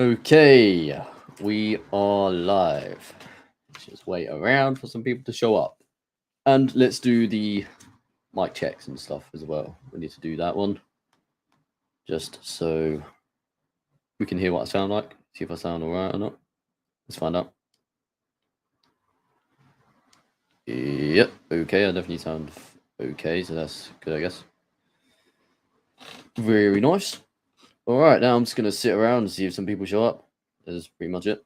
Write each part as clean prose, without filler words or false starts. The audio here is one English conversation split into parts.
Okay, we are live. Let's just wait around for some people to show up. And let's do the mic checks and stuff as well. We need to do that one. Just so we can hear what I sound like. See if I sound alright or not. Let's find out. Yep, okay, I definitely sound okay, so that's good, I guess. Very nice. Alright, now I'm just going to sit around and see if some people show up. That's pretty much it.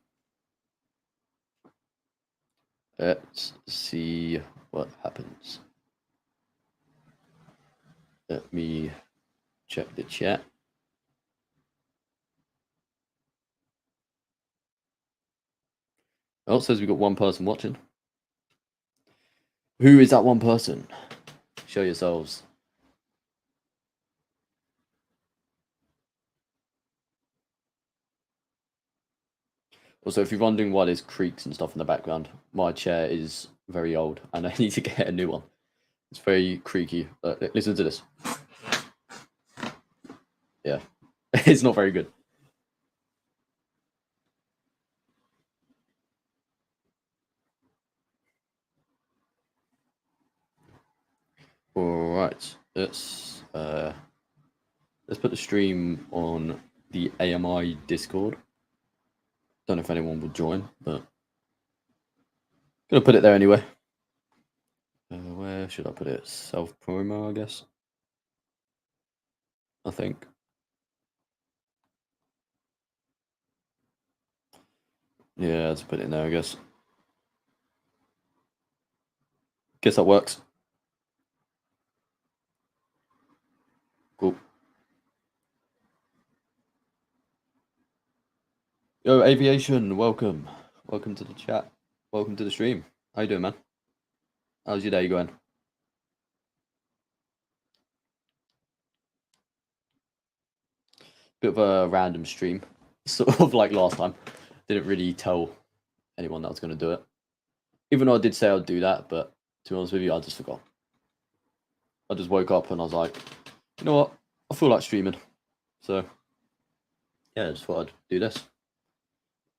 Let's see what happens. Let me check the chat. Oh, it says we've got one person watching. Who is that one person? Show yourselves. Also, if you're wondering why there's creaks and stuff in the background, my chair is very old and I need to get a new one. It's very creaky. Listen to this. Yeah, it's not very good. All right, let's put the stream on the AMI Discord. Don't know if anyone will join, but gonna put it there anyway. Where should I put it? Self promo, I guess. I think. Yeah, let's put it in there, I guess. Guess that works. Cool. Yo, Aviation, welcome. Welcome to the chat. Welcome to the stream. How you doing, man? How's your day going? Bit of a random stream, sort of like last time. Didn't really tell anyone that I was going to do it. Even though I did say I'd do that, but to be honest with you, I just forgot. I just woke up and I was like, you know what? I feel like streaming. So, yeah, I just thought I'd do this.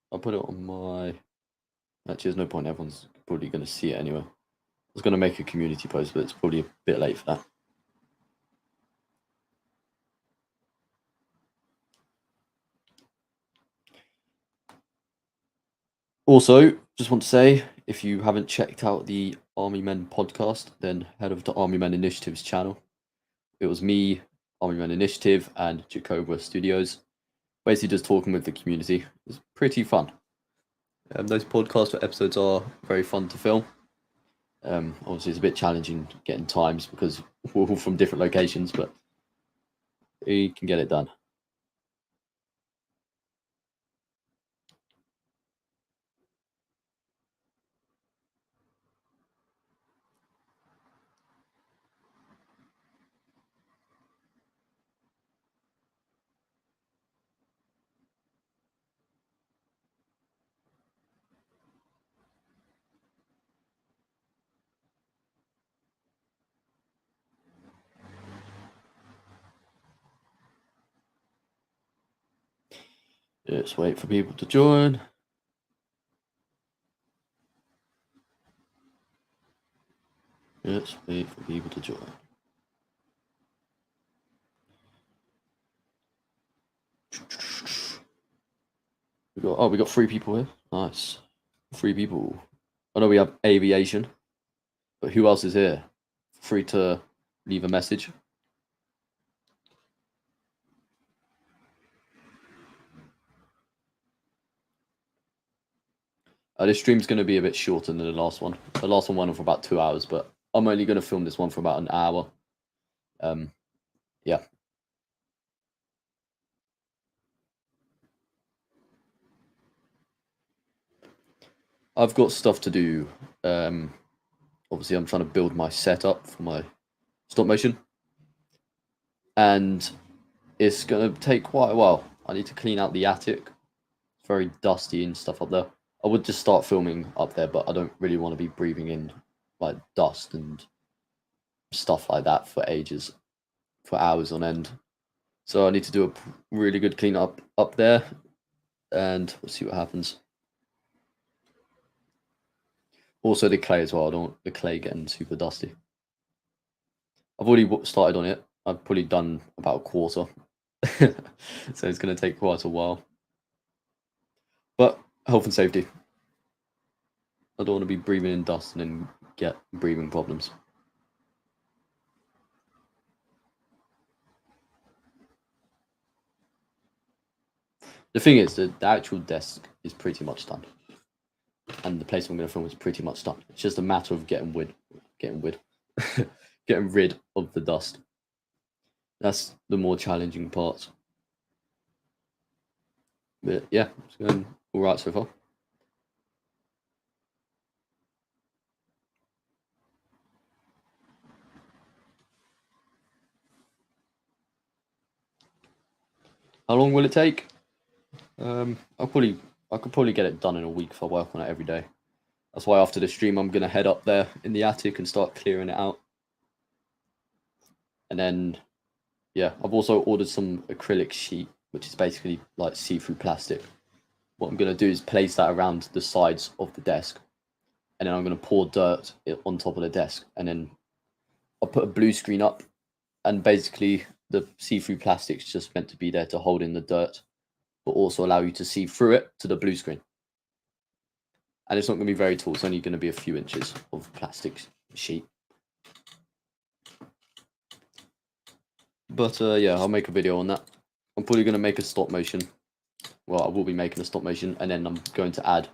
I'll put it on my... Actually, there's no point. Everyone's probably going to see it anyway. I was going to make a community post, but it's probably a bit late for that. Also, just want to say, if you haven't checked out the Army Men podcast, then head over to Army Men Initiative's channel. It was me, Army Men Initiative, and Jacobra Studios, basically just talking with the community. It was pretty fun. Those podcast episodes are very fun to film. Obviously, it's a bit challenging getting times because we're all from different locations, but we can get it done. Let's wait for people to join. Let's wait for people to join. We got 3 people here. Nice. 3 people. I know we have Aviation, but who else is here? Free to leave a message. This stream's going to be a bit shorter than the last one. The last one went on for about 2 hours, but I'm only going to film this one for about an hour. Yeah. I've got stuff to do. Obviously, I'm trying to build my setup for my stop motion. And it's going to take quite a while. I need to clean out the attic. It's very dusty and stuff up there. I would just start filming up there, but I don't really want to be breathing in like dust and stuff like that for ages, for hours on end. So I need to do a really good clean up there. and we'll see what happens. Also the clay as well. I don't want the clay getting super dusty. I've already started on it. I've probably done about a quarter. So it's going to take quite a while. But health and safety. I don't want to be breathing in dust and then get breathing problems. The thing is that the actual desk is pretty much done. And the place I'm going to film is pretty much done. It's just a matter of getting rid of the dust. That's the more challenging part. But yeah, it's going all right so far. How long will it take? I could probably get it done in a week if I work on it every day. That's why after the stream I'm gonna head up there in the attic and start clearing it out. And then, yeah, I've also ordered some acrylic sheet, which is basically like see-through plastic. What I'm gonna do is place that around the sides of the desk, and then I'm gonna pour dirt on top of the desk, and then I'll put a blue screen up, and basically the see-through plastic's just meant to be there to hold in the dirt, but also allow you to see through it to the blue screen. And it's not going to be very tall. It's only going to be a few inches of plastic sheet. But yeah, I'll make a video on that. I'm probably going to make a stop motion. Well, I will be making a stop motion, and then I'm going to add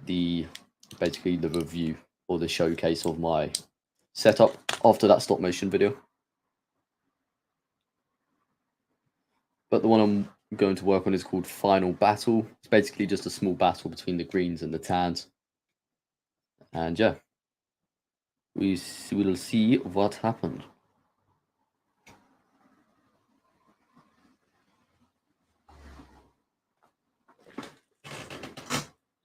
basically the review or the showcase of my setup after that stop motion video. But the one I'm going to work on is called Final Battle. It's basically just a small battle between the greens and the tans. And yeah, we will see what happened.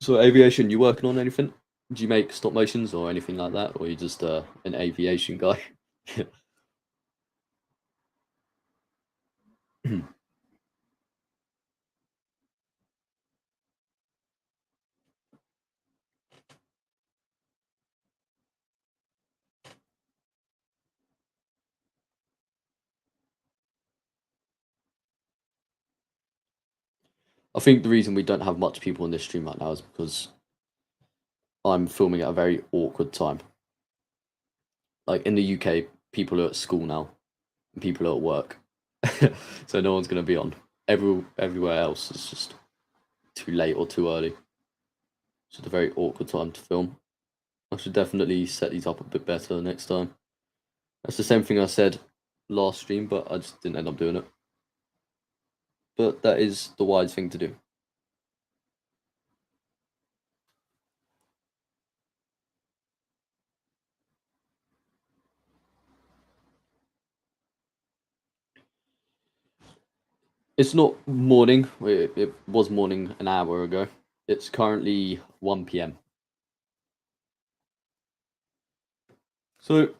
So aviation, you working on anything? Do you make stop motions or anything like that, or are you just an aviation guy? I think the reason we don't have much people on this stream right now is because I'm filming at a very awkward time. Like in the UK, people are at school now, and people are at work, so no one's gonna be on. Everywhere else is just too late or too early. It's just a very awkward time to film. I should definitely set these up a bit better next time. That's the same thing I said last stream, but I just didn't end up doing it. But that is the wise thing to do. It's not morning. It was morning an hour ago. It's currently 1 p.m. So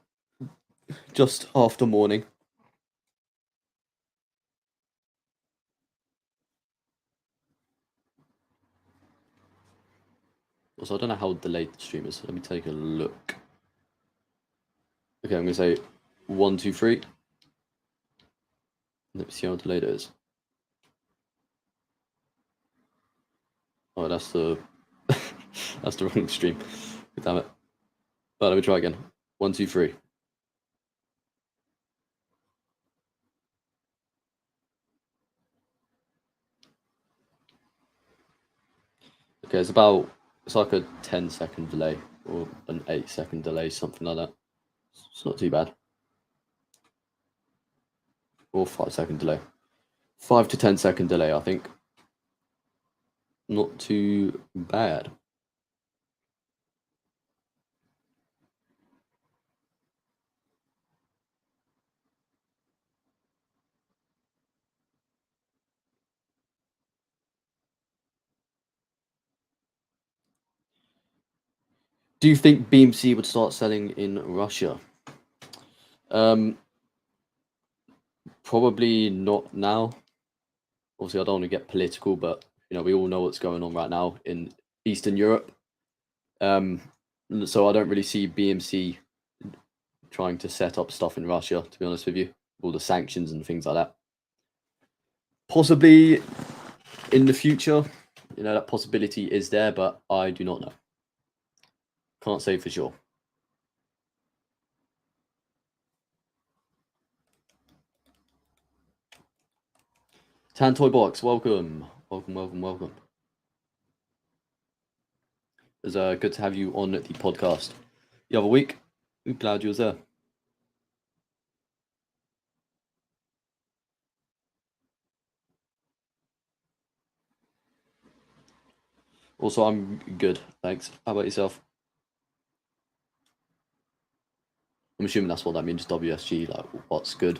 just after morning. Also, I don't know how delayed the stream is. Let me take a look. Okay, I'm gonna say 1, 2, 3. Let me see how delayed it is. Oh, that's the that's the wrong stream. Damn it. But let me try again. 1, 2, 3. Okay, it's like a 10-second delay or an 8-second delay, something like that. It's not too bad. Or 5-second delay. 5 to 10-second delay, I think. Not too bad. Do you think BMC would start selling in Russia? Probably not now. Obviously, I don't want to get political, but we all know what's going on right now in Eastern Europe. So I don't really see BMC trying to set up stuff in Russia, to be honest with you, all the sanctions and things like that. Possibly in the future, that possibility is there, but I do not know. Can't say for sure. Tan Toy Box, welcome. Welcome. It's good to have you on the podcast the other week. I'm glad you was there. Also, I'm good, thanks. How about yourself? I'm assuming that's what that means, WSG, like what's good.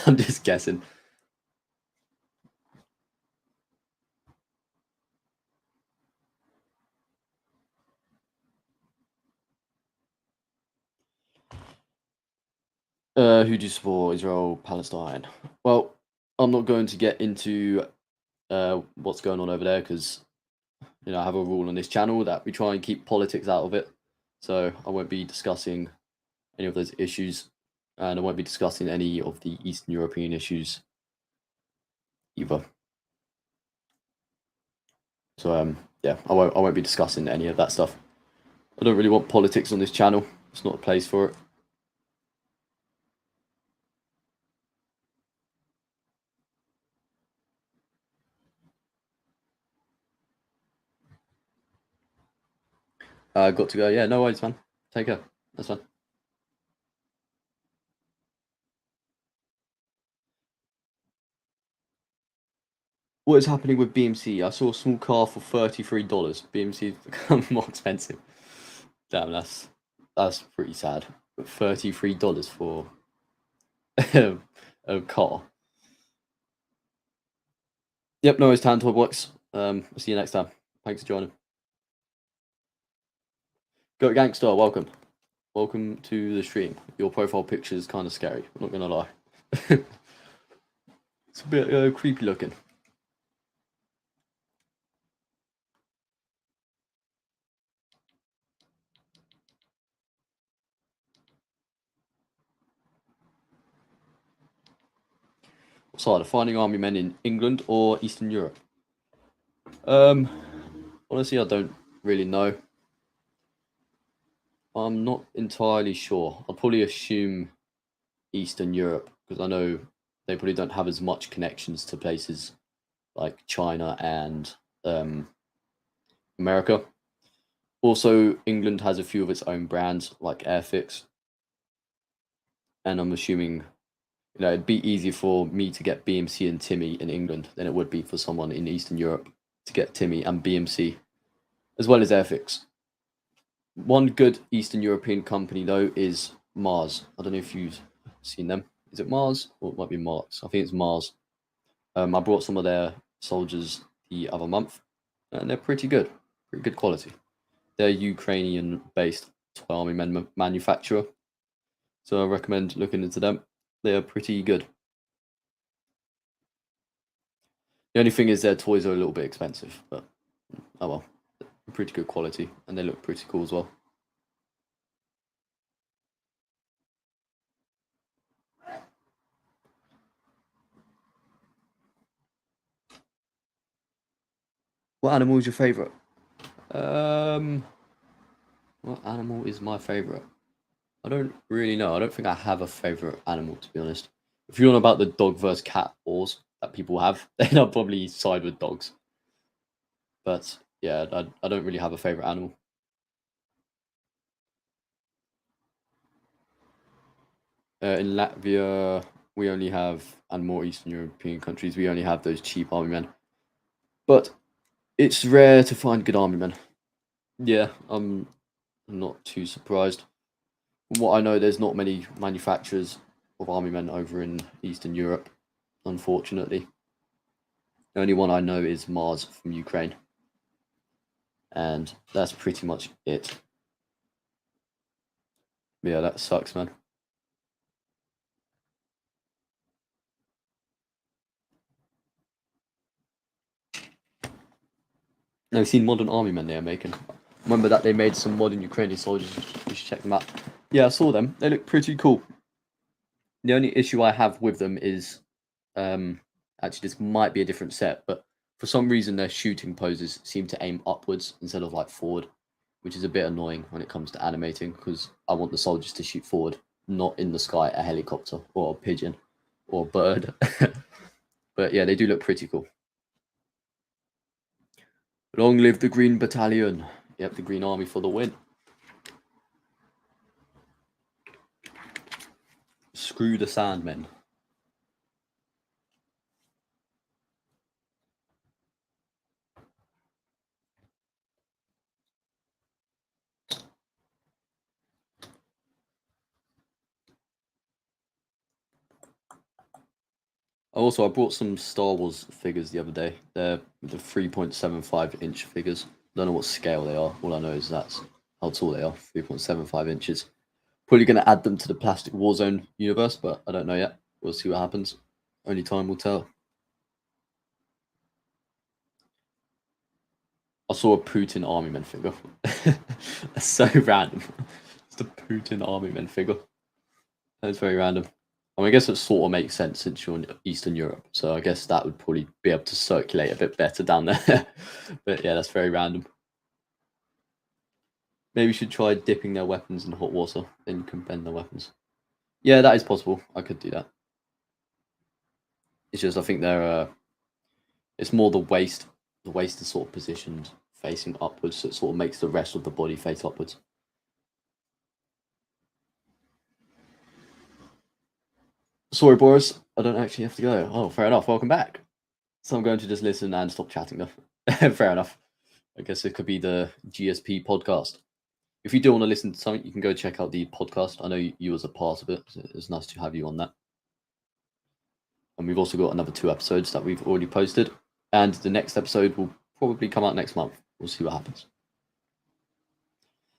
I'm just guessing. Who do you support? Israel, Palestine? Well, I'm not going to get into what's going on over there because I have a rule on this channel that we try and keep politics out of it. So I won't be discussing any of those issues, and I won't be discussing any of the Eastern European issues either. So yeah, I won't be discussing any of that stuff. I don't really want politics on this channel. It's not a place for it. Got to go. Yeah, no worries, man. Take care. That's fine. What is happening with BMC? I saw a small car for $33. BMC's become more expensive. Damn, that's pretty sad. But $33 for a car. Yep, no, it's time to works. I'll see you next time. Thanks for joining. Go Gangster, welcome. Welcome to the stream. Your profile picture is kind of scary, I'm not gonna lie. It's a bit creepy looking. What's harder, finding army men in England or Eastern Europe? Honestly, I don't really know. I'm not entirely sure. I'd probably assume Eastern Europe because I know they probably don't have as much connections to places like China and America. Also, England has a few of its own brands like Airfix, and I'm assuming it'd be easier for me to get BMC and Timmy in England than it would be for someone in Eastern Europe to get Timmy and BMC, as well as Airfix. One good Eastern European company though is Mars. I don't know if you've seen them. Is it Mars or it might be Mars? I think it's Mars. I brought some of their soldiers the other month, and they're pretty good quality. They're Ukrainian-based army manufacturer, so I recommend looking into them. They are pretty good. The only thing is their toys are a little bit expensive, but oh well, pretty good quality, and they look pretty cool as well. What animal is your favourite? What animal is my favourite? I don't really know. I don't think I have a favourite animal, to be honest. If you're on about the dog versus cat wars that people have, then I'll probably side with dogs. But yeah, I don't really have a favourite animal. In Latvia, we only have, and more Eastern European countries, we only have those cheap army men. But it's rare to find good army men. Yeah, I'm not too surprised. From what I know, there's not many manufacturers of army men over in Eastern Europe, unfortunately. The only one I know is Mars from Ukraine. And that's pretty much it. Yeah, that sucks, man. No, you've seen Modern Army Men they are making. Remember that they made some modern Ukrainian soldiers? You should check them out. Yeah, I saw them. They look pretty cool. The only issue I have with them is, actually, this might be a different set, but for some reason their shooting poses seem to aim upwards instead of like forward, which is a bit annoying when it comes to animating because I want the soldiers to shoot forward, not in the sky at a helicopter or a pigeon or a bird. But yeah, they do look pretty cool. Long live the Green Battalion. Yep, the Green Army for the win. Screw the Sandmen. I brought some Star Wars figures the other day. They're the 3.75-inch figures. Don't know what scale they are. All I know is that's how tall they are. 3.75 inches. Probably going to add them to the Plastic Warzone universe, but I don't know yet. We'll see what happens. Only time will tell. I saw a Putin Army Men figure. That's so random. It's a Putin Army Men figure. That's very random. I mean, I guess it sort of makes sense since you're in Eastern Europe, so I guess that would probably be able to circulate a bit better down there. But yeah, that's very random. Maybe you should try dipping their weapons in hot water, then you can bend their weapons. Yeah, that is possible. I could do that. It's just I think they're it's more the waist. The waist is sort of positioned facing upwards, so it sort of makes the rest of the body face upwards. Sorry, Boris, I don't actually have to go. Oh, fair enough. Welcome back. So I'm going to just listen and stop chatting though. Fair enough. I guess it could be the GSP podcast. If you do want to listen to something, you can go check out the podcast. I know you was a part of it. So it's nice to have you on that. And we've also got another 2 episodes that we've already posted. And the next episode will probably come out next month. We'll see what happens.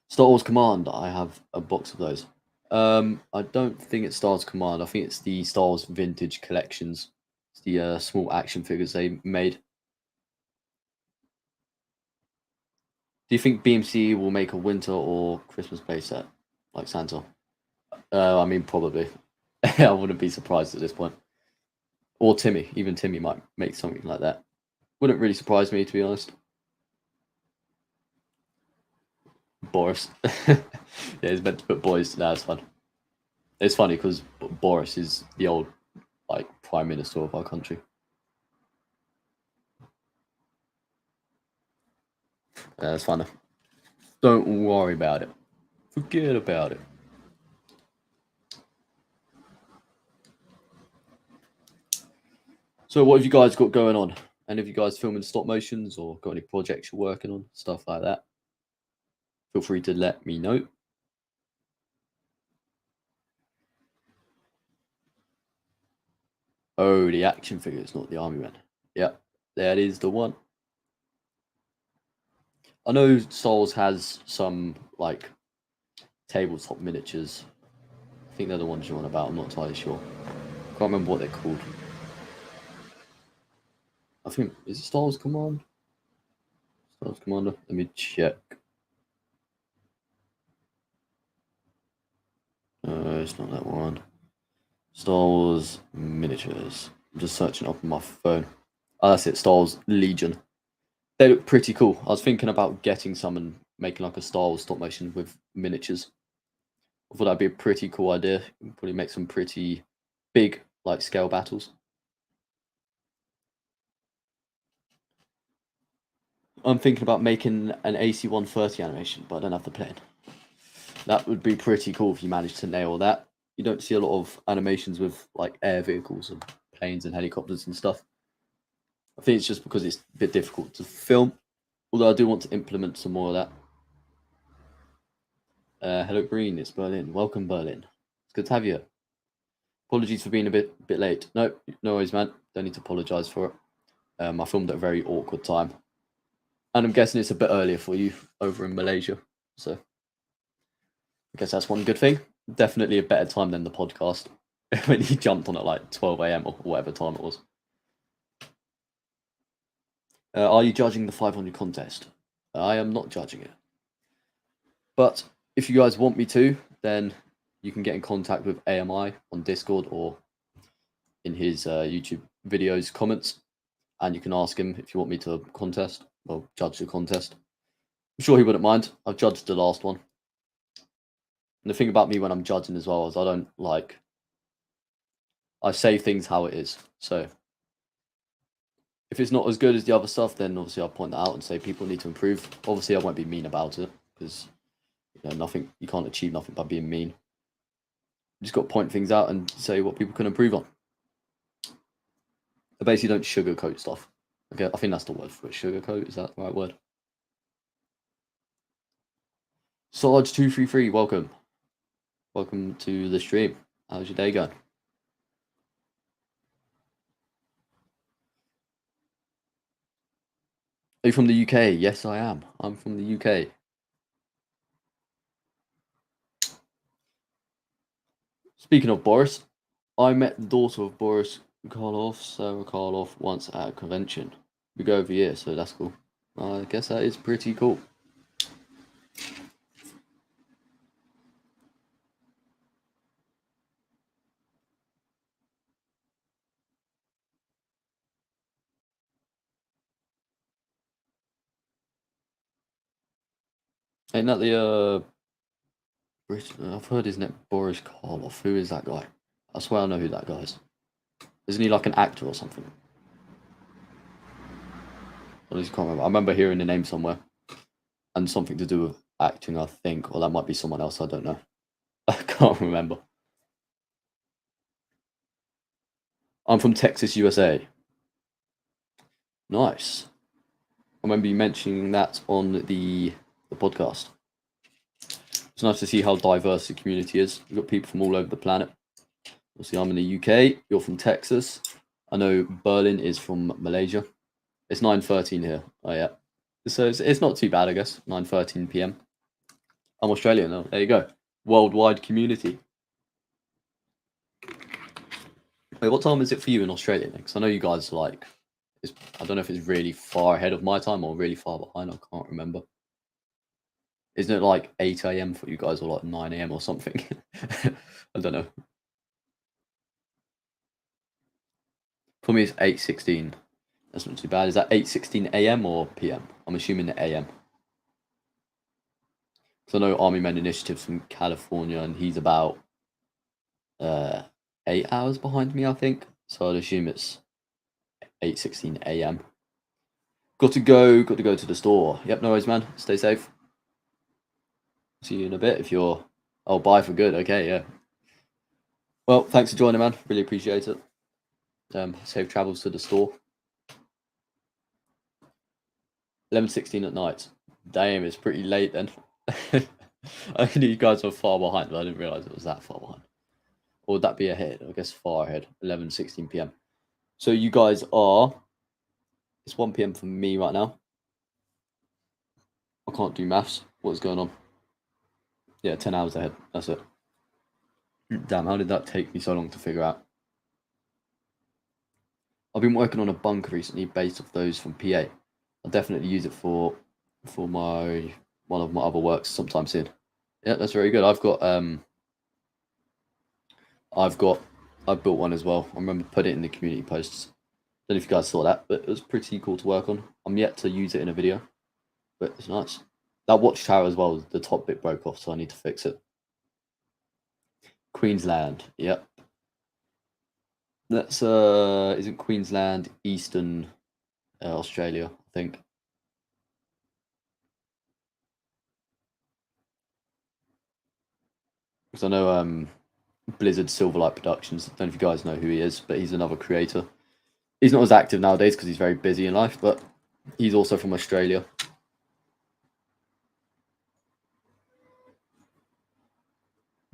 Star Wars Command. I have a box of those. I don't think it's Star Wars Command. I think it's the Star Wars Vintage Collections. It's the small action figures they made. Do you think BMC will make a winter or Christmas playset like Santa? I mean, probably. I wouldn't be surprised at this point. Or Timmy. Even Timmy might make something like that. Wouldn't really surprise me, to be honest. Boris. Yeah, he's meant to put boys. That's fun. It's funny because Boris is the old like prime minister of our country. That's fun. Don't worry about it. Forget about it. So, what have you guys got going on? Any of you guys filming stop motions or got any projects you're working on? Stuff like that. Feel free to let me know. Oh, the action figures, not the army man. Yeah, that is the one. I know Star Wars has some like tabletop miniatures. I think they're the ones you're on about. I'm not entirely sure. Can't remember what they're called. I think is it Star Wars Command? Star Wars Commander. Let me check. It's not that one. Star Wars miniatures. I'm just searching up on my phone. Oh, that's it. Star Wars Legion. They look pretty cool. I was thinking about getting some and making like a Star Wars stop motion with miniatures. I thought that'd be a pretty cool idea. Probably make some pretty big like scale battles. I'm thinking about making an AC-130 animation, but I don't have the plane. That would be pretty cool if you managed to nail that. You don't see a lot of animations with like air vehicles and planes and helicopters and stuff. I think it's just because it's a bit difficult to film. Although I do want to implement some more of that. Hello, Green. It's Berlin. Welcome, Berlin. It's good to have you. Apologies for being a bit late. No worries, man. Don't need to apologise for it. I filmed at a very awkward time, and I'm guessing it's a bit earlier for you over in Malaysia. So I guess that's one good thing. Definitely a better time than the podcast when you jumped on at like 12 a.m. or whatever time it was. Are you judging the 500 contest? I am not judging it. But if you guys want me to, then you can get in contact with AMI on Discord or in his YouTube videos comments, and you can ask him if you want me to judge the contest. I'm sure he wouldn't mind. I've judged the last one. And the thing about me when I'm judging as well is I say things how it is. So if it's not as good as the other stuff, then obviously I'll point that out and say people need to improve. Obviously, I won't be mean about it because you can't achieve nothing by being mean. You just got to point things out and say what people can improve on. I basically don't sugarcoat stuff. Okay, I think that's the word for it. Sugarcoat, is that the right word? Sarge233, welcome. Welcome to the stream. How's your day going? Are you from the UK? Yes, I am. I'm from the UK. Speaking of Boris, I met the daughter of Boris Karloff, Sarah Karloff, once at a convention. We go over here, so that's cool. I guess that is pretty cool. Ain't that the I've heard his name, Boris Karloff. Who is that guy? I swear I know who that guy is. Isn't he like an actor or something? I just can't remember. I remember hearing the name somewhere. And something to do with acting, I think. Or that might be someone else, I don't know. I can't remember. I'm from Texas, USA. Nice. I remember you mentioning that on the podcast. It's nice to see how diverse the community is. We've got people from all over the planet. Obviously, I'm in the UK. You're from Texas. I know Berlin is from Malaysia. It's 9:13 here. Oh yeah. So it's not too bad, I guess. 9:13 p.m. I'm Australian now. There you go. Worldwide community. Wait, what time is it for you in Australia? Because I know you guys I don't know if it's really far ahead of my time or really far behind. I can't remember. Isn't it like 8 a.m. for you guys or like 9 a.m. or something? I don't know. For me, it's 8:16. That's not too bad. Is that 8:16 a.m. or p.m.? I'm assuming the a.m. Because I know Army Men Initiative's from California and he's about 8 hours behind me, I think. So I'd assume it's 8:16 a.m. Got to go to the store. Yep, no worries, man. Stay safe. See you in a bit if you're... Oh, bye for good. Okay, yeah. Well, thanks for joining, man. Really appreciate it. Safe travels to the store. 11:16 at night. Damn, it's pretty late then. I knew you guys were far behind, but I didn't realise it was that far behind. Or would that be ahead? I guess far ahead. 11:16 p.m. So you guys are... It's 1 p.m. for me right now. I can't do maths. What's going on? Yeah, 10 hours ahead. That's it. Damn, how did that take me so long to figure out? I've been working on a bunker recently based off those from PA. I'll definitely use it for one of my other works sometime soon. Yeah, that's very good. I've built one as well. I remember putting it in the community posts. Don't know if you guys saw that, but it was pretty cool to work on. I'm yet to use it in a video, but it's nice. That watchtower as well, the top bit broke off, so I need to fix it. Queensland, yep. That's isn't Queensland Eastern Australia, I think. Because I know Blizzard Silverlight Productions. I don't know if you guys know who he is, but he's another creator. He's not as active nowadays because he's very busy in life, but he's also from Australia.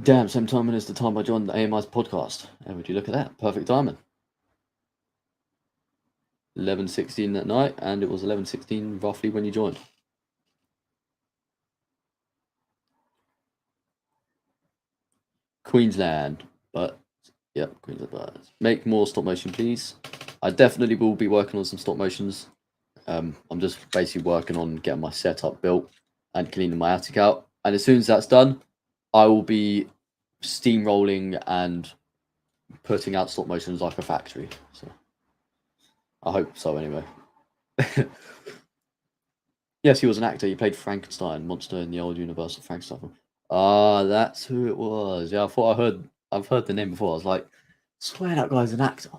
Damn, same timing as the time I joined the AMI's podcast. And would you look at that? Perfect timing. 11:16 at night, and it was 11:16 roughly when you joined. Queensland, but yep, Queensland. But make more stop motion, please. I definitely will be working on some stop motions I'm just basically working on getting my setup built and cleaning my attic out. And as soon as that's done, I will be steamrolling and putting out stop motions like a factory. So I hope so anyway. Yes, he was an actor. He played Frankenstein, monster in the old Universal Frankenstein. Ah, that's who it was. Yeah, I've heard the name before. I was like, swear that guy's an actor.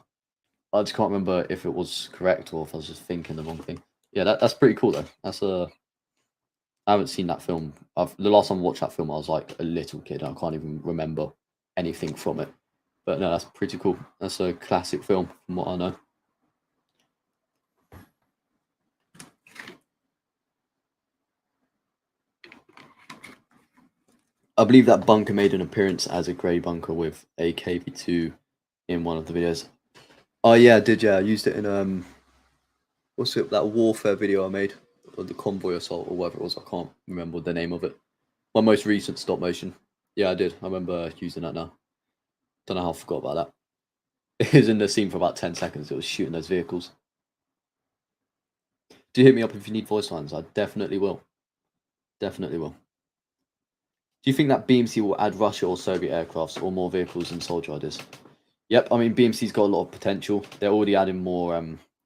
I just can't remember if it was correct or if I was just thinking the wrong thing. Yeah, that's pretty cool though. I haven't seen that film. The last time I watched that film, I was like a little kid. I can't even remember anything from it. But no, that's pretty cool. That's a classic film from what I know. I believe that bunker made an appearance as a grey bunker with a KV2 in one of the videos. Oh yeah, I did. Yeah, I used it in what's it, that warfare video I made, or the convoy assault or whatever it was. I can't remember the name of it. My most recent stop motion. Yeah, I did. I remember using that now. Don't know how I forgot about that. It was in the scene for about 10 seconds. It was shooting those vehicles. Do hit me up if you need voice lines. I definitely will. Definitely will. Do you think that BMC will add Russia or Soviet aircrafts or more vehicles and soldier riders? Yep, I mean BMC's got a lot of potential. They're already adding more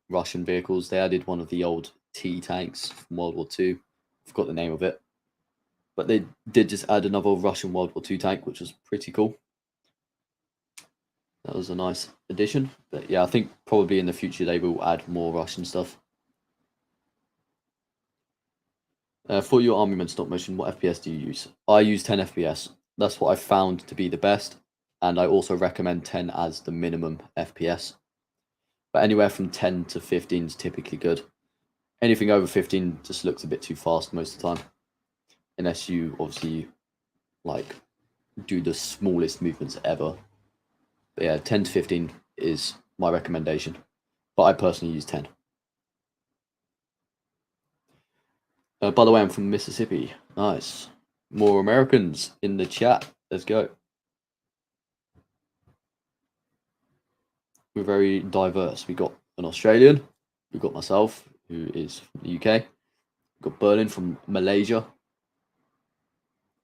Russian vehicles. They added one of the old T tanks from World War II. Forgot the name of it. But they did just add another Russian World War II tank, which was pretty cool. That was a nice addition. But yeah, I think probably in the future they will add more Russian stuff. For your Army Men stop motion, what FPS do you use? I use 10 FPS. That's what I found to be the best. And I also recommend 10 as the minimum FPS. But anywhere from 10 to 15 is typically good. Anything over 15 just looks a bit too fast most of the time. Unless you obviously like do the smallest movements ever. But yeah, 10 to 15 is my recommendation. But I personally use 10. By the way, I'm from Mississippi. Nice. More Americans in the chat. Let's go. We're very diverse. We got an Australian. We got myself, who is from the UK. We got Berlin from Malaysia.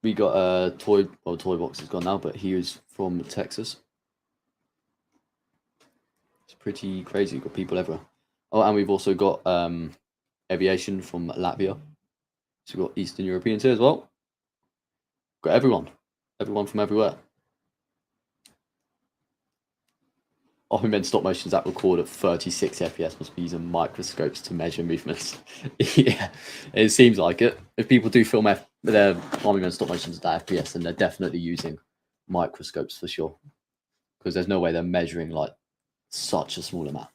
We got a Toy Box is gone now, but he was from Texas. It's pretty crazy. We've got people everywhere. Oh, and we've also got aviation from Latvia. So we've got Eastern Europeans here as well. Got everyone from everywhere. Army Men stop motions that record at 36 FPS must be using microscopes to measure movements. Yeah, it seems like it. If people do film their Army Men stop motions at that FPS, then they're definitely using microscopes for sure. Because there's no way they're measuring like such a small amount.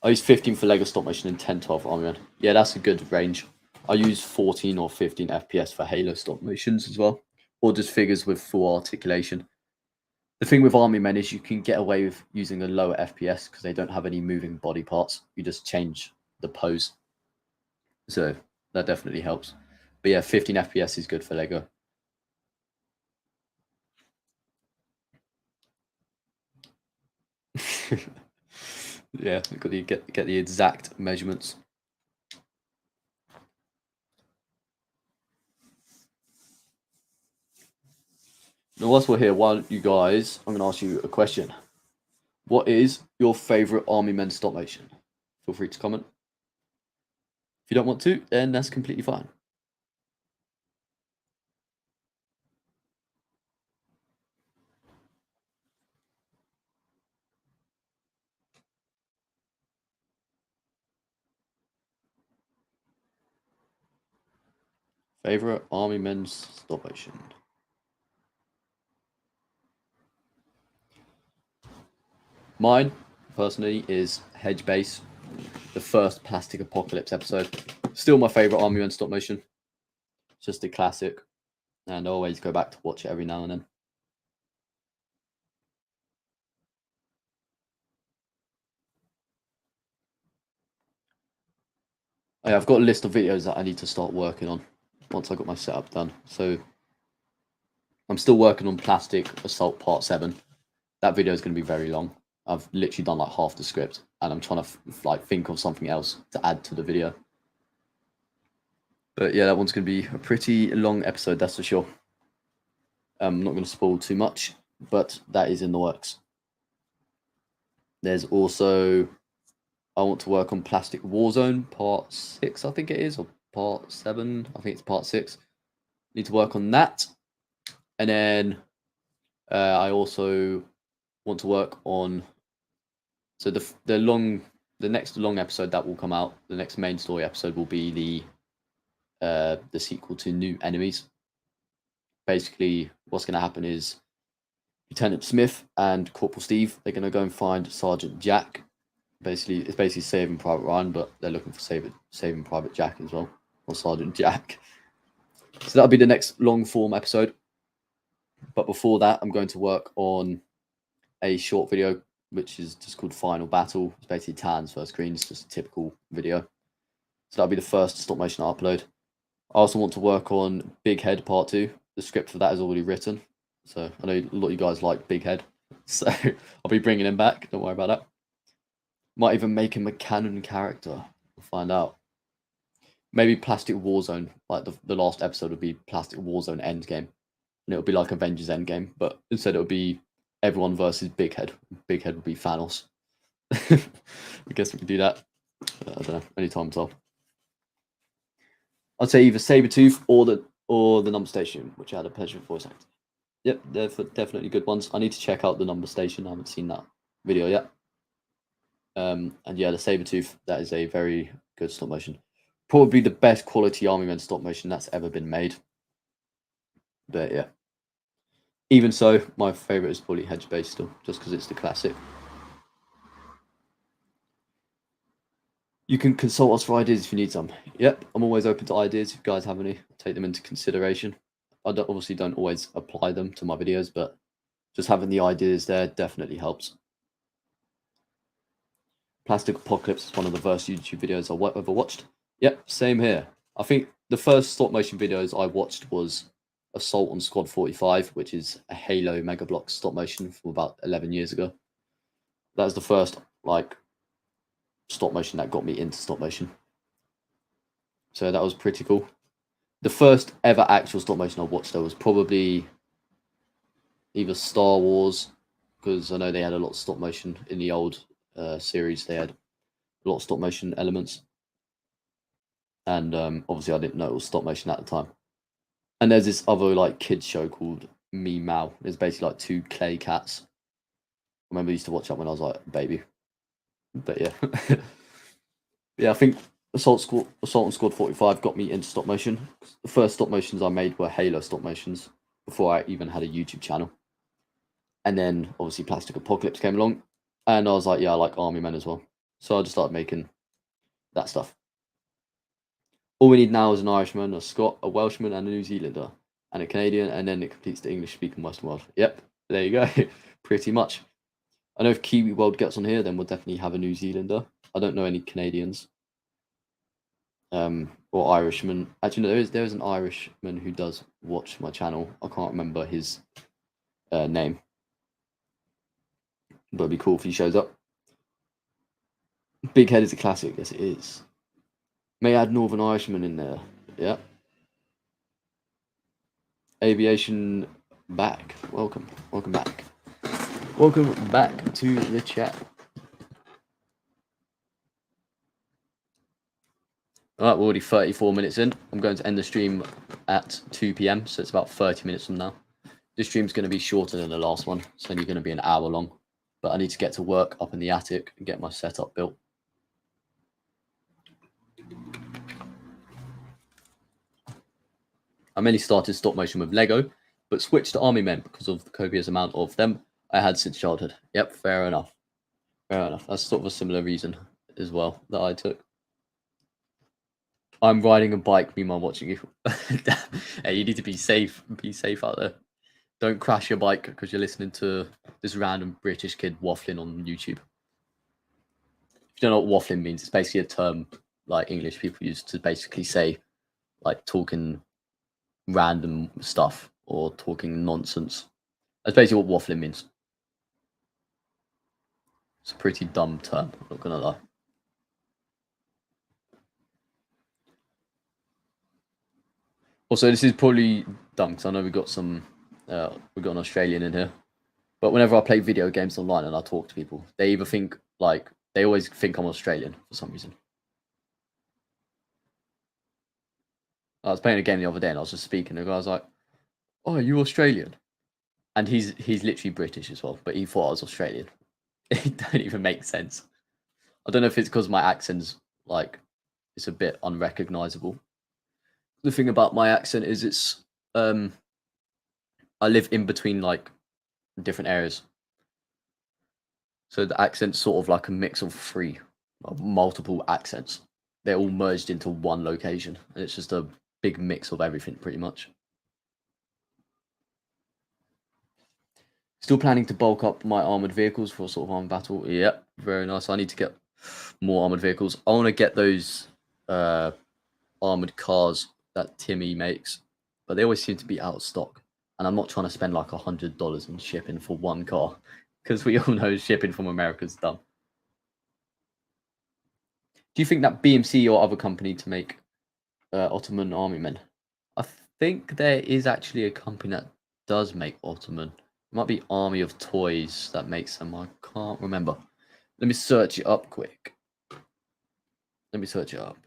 I use 15 for Lego stop motion and 10, 12 for Army Men. Yeah, that's a good range. I use 14 or 15 FPS for Halo stop motions as well. Or just figures with full articulation. The thing with Army Men is you can get away with using a lower FPS because they don't have any moving body parts. You just change the pose. So that definitely helps. But yeah, 15 FPS is good for Lego. Yeah, you've got to get the exact measurements. Now, whilst we're here, while you guys, I'm going to ask you a question. What is your favourite Army Men stop motion? Feel free to comment. If you don't want to, then that's completely fine. Favourite Army Men's stop motion? Mine, personally, is Hedge Base, the first Plastic Apocalypse episode. Still my favourite Army Men stop motion. Just a classic. And I always go back to watch it every now and then. Oh, yeah, I've got a list of videos that I need to start working on once I got my setup done. So I'm still working on Plastic Assault Part 7. That video is going to be very long. I've literally done like half the script. and I'm trying to like think of something else to add to the video. But yeah, that one's going to be a pretty long episode, that's for sure. I'm not going to spoil too much, but that is in the works. There's also, I want to work on Plastic Warzone Part 6, I think it is, or Part 7. I think it's Part 6. Need to work on that. And then I also want to work on, so the next long episode that will come out, the next main story episode will be the sequel to New Enemies. Basically, what's going to happen is Lieutenant Smith and Corporal Steve, they're going to go and find Sergeant Jack. Basically, it's basically Saving Private Ryan, but they're looking for Saving Private Jack as well, or Sergeant Jack. So that'll be the next long form episode. But before that, I'm going to work on a short video, which is just called Final Battle. It's basically Tan's first screen. It's just a typical video. So that'll be the first stop motion I upload. I also want to work on Big Head Part 2. The script for that is already written. So I know a lot of you guys like Big Head. So I'll be bringing him back. Don't worry about that. Might even make him a canon character. We'll find out. Maybe Plastic Warzone. Like the last episode would be Plastic Warzone Endgame. And it would be like Avengers Endgame. But instead it would be everyone versus Big Head. Big Head would be Thanos. I guess we could do that. I don't know. Anytime, so. I'd say either Sabretooth or the Number Station, which I had a pleasure of voice acting. Yep, they're definitely good ones. I need to check out the Number Station. I haven't seen that video yet. And yeah, the Sabretooth, that is a very good stop motion. Probably the best quality Army Men stop motion that's ever been made. But yeah. Even so, my favourite is probably Hedge Base still, just because it's the classic. You can consult us for ideas if you need some. Yep, I'm always open to ideas. If you guys have any, take them into consideration. I obviously don't always apply them to my videos, but just having the ideas there definitely helps. Plastic Apocalypse is one of the first YouTube videos I've ever watched. Yep, same here. I think the first stop motion videos I watched was Assault on Squad 45, which is a Halo Mega Block stop motion from about 11 years ago. That was the first like stop motion that got me into stop motion. So that was pretty cool. The first ever actual stop motion I watched though was probably either Star Wars, because I know they had a lot of stop motion in the old series. They had a lot of stop motion elements. And obviously I didn't know it was stop motion at the time. And there's this other like kids show called Me Mao. It's basically like two clay cats. I remember I used to watch that when I was like a baby. But yeah. Yeah, I think Assault on Squad 45 got me into stop motion. The first stop motions I made were Halo stop motions before I even had a YouTube channel. And then obviously Plastic Apocalypse came along. And I was like, yeah, I like Army Men as well. So I just started making that stuff. All we need now is an Irishman, a Scot, a Welshman, and a New Zealander, and a Canadian, and then it completes the English-speaking Western world. Yep, there you go. Pretty much. I know if Kiwi World gets on here, then we'll definitely have a New Zealander. I don't know any Canadians. Or Irishman. Actually, no, there is an Irishman who does watch my channel. I can't remember his name. But it'd be cool if he shows up. Big Head is a classic. Yes, it is. May add Northern Irishman in there. Yeah. Aviation back. Welcome back. Welcome back to the chat. Alright, we're already 34 minutes in. I'm going to end the stream at 2 p.m, so it's about 30 minutes from now. This stream's going to be shorter than the last one. It's only going to be an hour long. But I need to get to work up in the attic and get my setup built. I mainly started stop motion with Lego, but switched to Army Men because of the copious amount of them I had since childhood. Yep, fair enough. Fair enough. That's sort of a similar reason as well that I took. I'm riding a bike, meanwhile watching you. Hey, you need to be safe. Be safe out there. Don't crash your bike because you're listening to this random British kid waffling on YouTube. If you don't know what waffling means, it's basically a term like English people use to basically say like talking random stuff or talking nonsense. That's basically what waffling means. It's a pretty dumb term, I'm not gonna lie. Also, this is probably dumb because I know we got an Australian in here. But whenever I play video games online and I talk to people, they either think they always think I'm Australian for some reason. I was playing a game the other day and I was just speaking, and the guy was like, "Oh, are you Australian?" And he's literally British as well, but he thought I was Australian. It don't even make sense. I don't know if it's because my accent's like it's a bit unrecognizable. The thing about my accent is it's I live in between like different areas. So the accent's sort of like a mix of multiple accents. They're all merged into one location, and it's just a big mix of everything, pretty much. Still planning to bulk up my armored vehicles for sort of armed battle. Yep, very nice. I need to get more armored vehicles. I want to get those uh, armored cars that Timmy makes, but they always seem to be out of stock. And I'm not trying to spend like $100 on shipping for one car, because we all know shipping from America is dumb. Do you think that BMC or other company to make Ottoman army men? I think there is actually a company that does make Ottoman. It might be Army of Toys that makes them. I can't remember. Let me search it up quick. Let me search it up.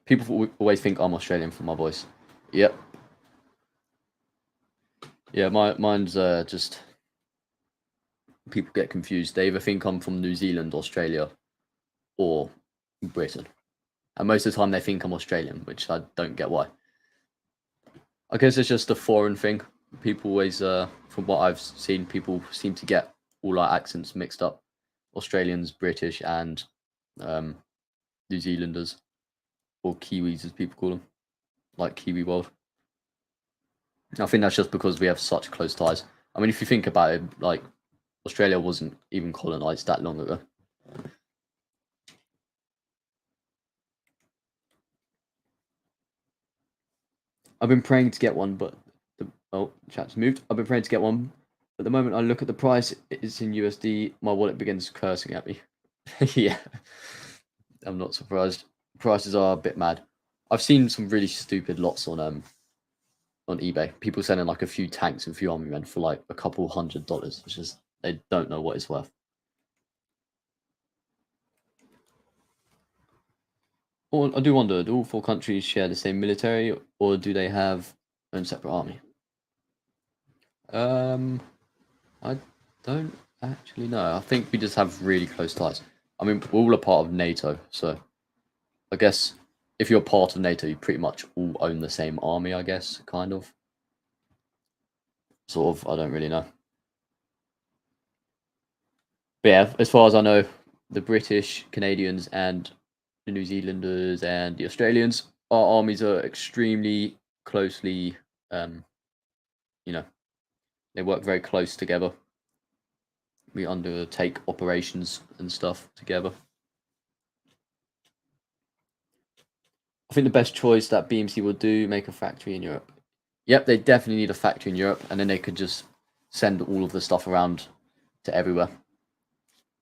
People always think I'm Australian from my voice. Yep. Yeah, mine's just people get confused. They either think I'm from New Zealand, Australia, or Britain. And most of the time they think I'm Australian, which I don't get why. I guess it's just a foreign thing. People always, from what I've seen, people seem to get all our accents mixed up. Australians, British, and New Zealanders, or Kiwis as people call them, like Kiwi World. I think that's just because we have such close ties. I mean, if you think about it, like Australia wasn't even colonized that long ago. I've been praying to get one, but chat's moved. I've been praying to get one, but the moment I look at the price, it's in USD. My wallet begins cursing at me. Yeah, I'm not surprised. Prices are a bit mad. I've seen some really stupid lots on eBay. People selling like a few tanks and a few army men for like a couple $100. It's just they don't know what it's worth. Or I do wonder, do all four countries share the same military, or do they have their own separate army? I don't actually know. I think we just have really close ties. I mean, we're all a part of NATO, so I guess if you're part of NATO, you pretty much all own the same army, I guess, kind of. Sort of, I don't really know. But yeah, as far as I know, the British, Canadians, and the New Zealanders and the Australians, our armies are extremely closely, um, you know, they work very close together. We undertake operations and stuff together. I think the best choice that BMC will do, make a factory in Europe. Yep, they definitely need a factory in Europe, and then they could just send all of the stuff around to everywhere.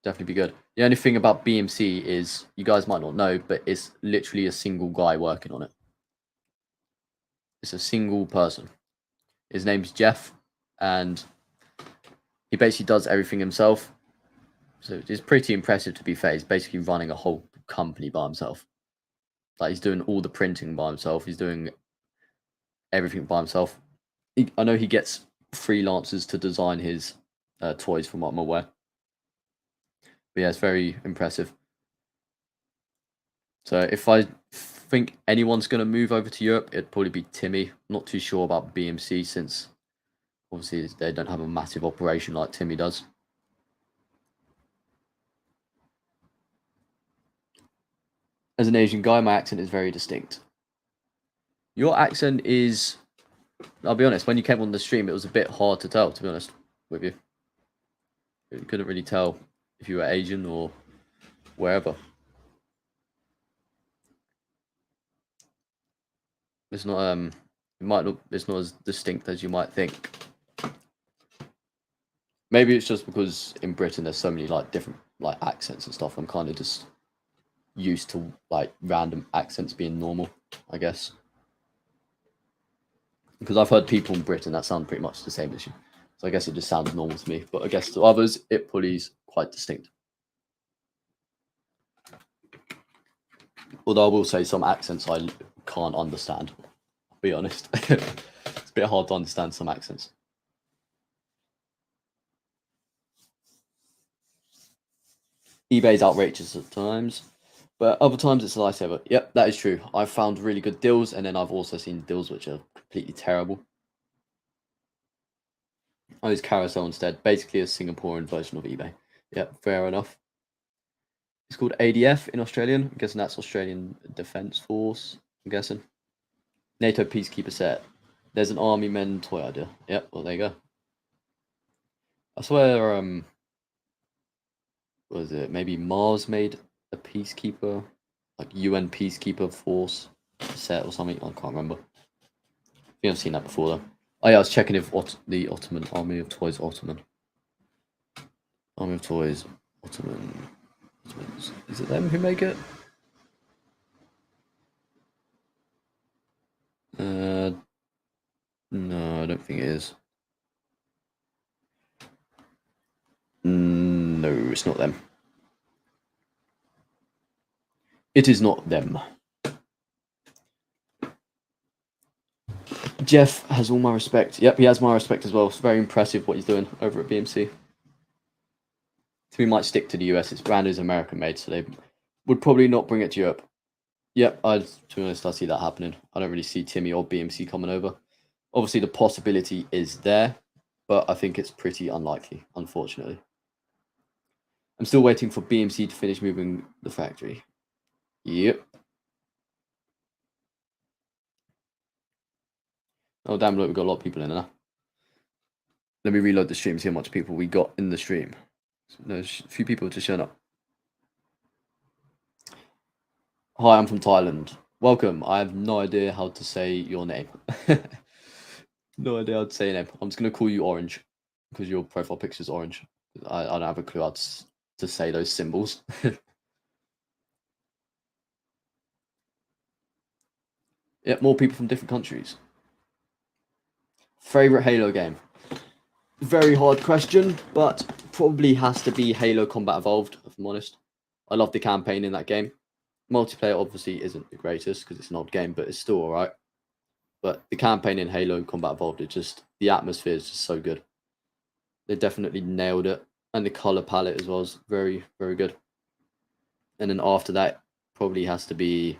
Definitely be good. The only thing about BMC is you guys might not know, but it's literally a single guy working on it. It's a single person. His name's Jeff, and he basically does everything himself. So it's pretty impressive to be fair. He's basically running a whole company by himself. Like he's doing all the printing by himself. He's doing everything by himself. I know he gets freelancers to design his toys, from what I'm aware. But yeah, it's very impressive. So if I think anyone's going to move over to Europe, it'd probably be Timmy. I'm not too sure about BMC since obviously they don't have a massive operation like Timmy does. As an Asian guy, my accent is very distinct. Your accent is, I'll be honest, when you came on the stream, it was a bit hard to tell, to be honest with you. You couldn't really tell if you were Asian or wherever. It's not it might not it's not as distinct as you might think. Maybe it's just because in Britain there's so many like different like accents and stuff. I'm kind of just used to like random accents being normal, I guess. Because I've heard people in Britain that sound pretty much the same as you. So I guess it just sounds normal to me. But I guess to others, it probably is quite distinct. Although I will say some accents I can't understand. I'll be honest. It's a bit hard to understand some accents. eBay's outrageous at times, but other times it's a lifesaver. Yep, that is true. I've found really good deals, and then I've also seen deals which are completely terrible. I use Carousel instead, basically a Singaporean version of eBay. Yep, fair enough. It's called ADF in Australian. I'm guessing that's Australian Defence Force. I'm guessing. NATO Peacekeeper set. There's an Army Men toy idea. Yep, well, there you go. I swear, what was it? Maybe Mars made a Peacekeeper, like UN Peacekeeper Force set or something. I can't remember. I think I've seen that before, though. Oh, yeah, I was checking if the Ottoman Army of Toys Ottoman. Army of Toys Ottoman. Ottomans. Is it them who make it? No, I don't think it is. No, it's not them. It is not them. Jeff has all my respect. Yep, he has my respect as well. It's very impressive what he's doing over at BMC. So we might stick to the US. Its brand is American made, so they would probably not bring it to Europe. Yep, to be honest, I see that happening. I don't really see Timmy or BMC coming over. Obviously, the possibility is there, but I think it's pretty unlikely, unfortunately. I'm still waiting for BMC to finish moving the factory. Yep. Oh, damn, look, we've got a lot of people in there. Let me reload the stream, see how much people we got in the stream. There's a few people just showing up. Hi, I'm from Thailand. Welcome. I have no idea how to say your name. No idea how to say your name. I'm just going to call you Orange because your profile picture is orange. I don't have a clue how to say those symbols. Yeah, more people from different countries. Favorite Halo game? Very hard question, but probably has to be Halo Combat Evolved, if I'm honest. I love the campaign in that game. Multiplayer obviously isn't the greatest because it's an old game, but it's still alright. But the campaign in Halo Combat Evolved, the atmosphere is just so good. They definitely nailed it. And the color palette as well is very, very good. And then after that, probably has to be.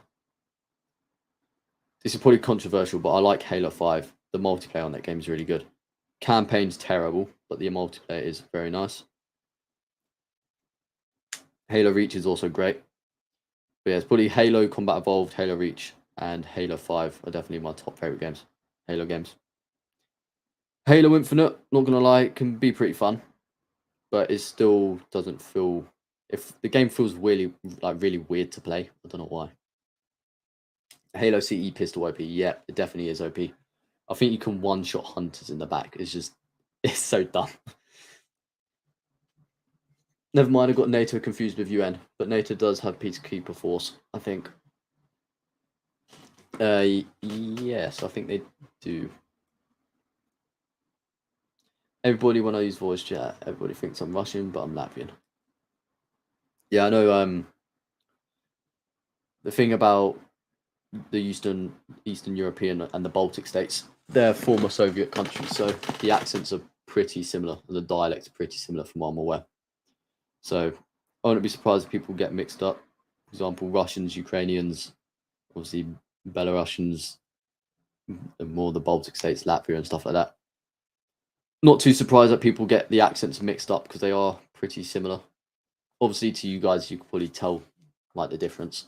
This is probably controversial, but I like Halo 5. The multiplayer on that game is really good. Campaign's terrible, but the multiplayer is very nice. Halo Reach is also great. But yeah, it's probably Halo Combat Evolved, Halo Reach, and Halo 5 are definitely my top favorite games. Halo games. Halo Infinite, not gonna lie, can be pretty fun, but it still doesn't feel. If the game feels really weird to play, I don't know why. Halo CE pistol OP, yeah, it definitely is OP. I think you can one-shot hunters in the back. It's so dumb. Never mind, I got NATO confused with UN, but NATO does have Peacekeeper Force, I think. Yes, I think they do. Everybody, when I use voice chat, everybody thinks I'm Russian, but I'm Latvian. Yeah, I know. The thing about the Eastern European and the Baltic states, they're former Soviet countries, so the accents are pretty similar, and the dialects are pretty similar from what I'm aware. So I wouldn't be surprised if people get mixed up. For example, Russians, Ukrainians, obviously Belarusians, and more the Baltic states, Latvia, and stuff like that. Not too surprised that people get the accents mixed up because they are pretty similar. Obviously, to you guys, you can probably tell like the difference.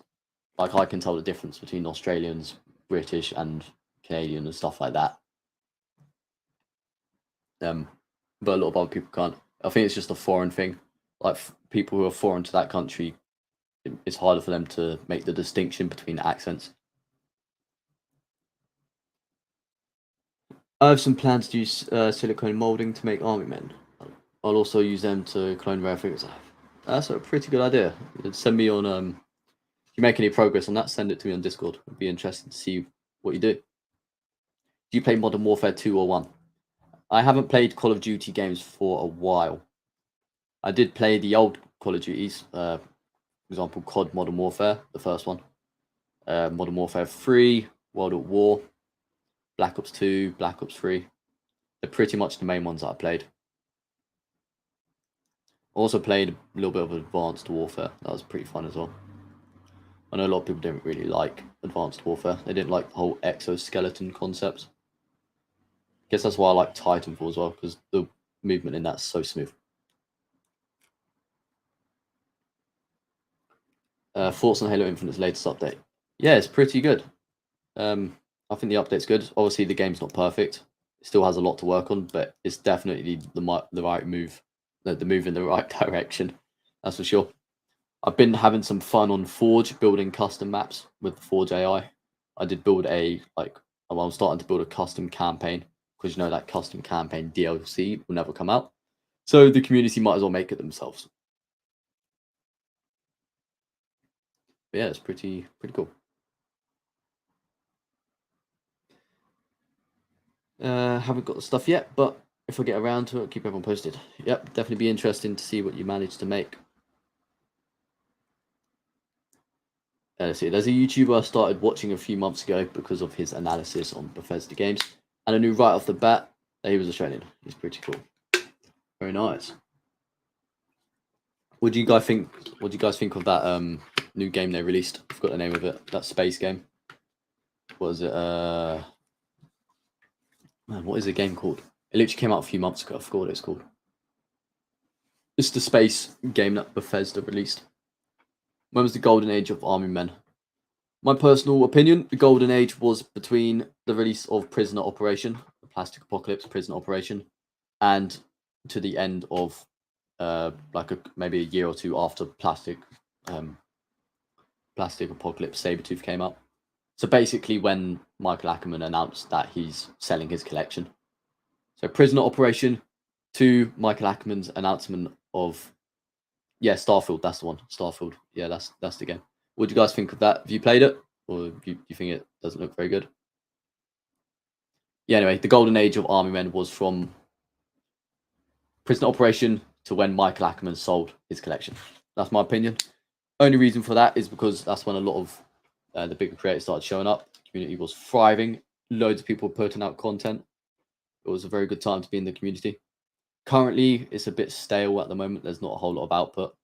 Like I can tell the difference between Australians, British, and Canadian and stuff like that. But a lot of other people can't. I think it's just a foreign thing. Like people who are foreign to that country, it's harder for them to make the distinction between accents. I have some plans to use silicone molding to make army men. I'll also use them to clone rare things. That's a pretty good idea. Send me on if you make any progress on that, send it to me on Discord. It'd be interesting to see what you do. Do you play Modern Warfare 2 or 1? I haven't played Call of Duty games for a while. I did play the old Call of Duties, for example, COD Modern Warfare, the first one. Modern Warfare 3, World at War, Black Ops 2, Black Ops 3. They're pretty much the main ones that I played. Also played a little bit of Advanced Warfare. That was pretty fun as well. I know a lot of people didn't really like Advanced Warfare. They didn't like the whole exoskeleton concept. I guess that's why I like Titanfall as well, because the movement in that's so smooth. Thoughts on Halo Infinite's latest update? Yeah, it's pretty good. I think the update's good. Obviously, the game's not perfect. It still has a lot to work on, but it's definitely the right move. The move in the right direction. That's for sure. I've been having some fun on Forge, building custom maps with Forge AI. I did build I'm starting to build a custom campaign, because that custom campaign DLC will never come out. So the community might as well make it themselves. But yeah, it's pretty cool. Haven't got the stuff yet, but if I get around to it, I'll keep everyone posted. Yep, definitely be interesting to see what you manage to make. Let's see, there's a YouTuber I started watching a few months ago because of his analysis on Bethesda games, and I knew right off the bat that he was Australian. He's pretty cool. Very nice. What do you guys think? What do you guys think of that new game they released? I forgot the name of it. That space game. What was it? Man, what is the game called? It literally came out a few months ago. I forgot what it's called. It's the space game that Bethesda released. When was the golden age of army men? My personal opinion, the golden age was between the release of Prisoner Operation, the Plastic Apocalypse Prisoner Operation, and to the end of maybe a year or two after Plastic Apocalypse Sabretooth came out. So basically when Michael Ackerman announced that he's selling his collection. So Prisoner Operation to Michael Ackerman's announcement of Starfield, that's the one. Starfield. Yeah, that's the game. What do you guys think of that? Have you played it? Or do you think it doesn't look very good? Yeah, anyway, the golden age of Army Men was from Prisoner Operation to when Michael Ackerman sold his collection. That's my opinion. Only reason for that is because that's when a lot of the bigger creators started showing up. The community was thriving. Loads of people putting out content. It was a very good time to be in the community. Currently, it's a bit stale at the moment. There's not a whole lot of output,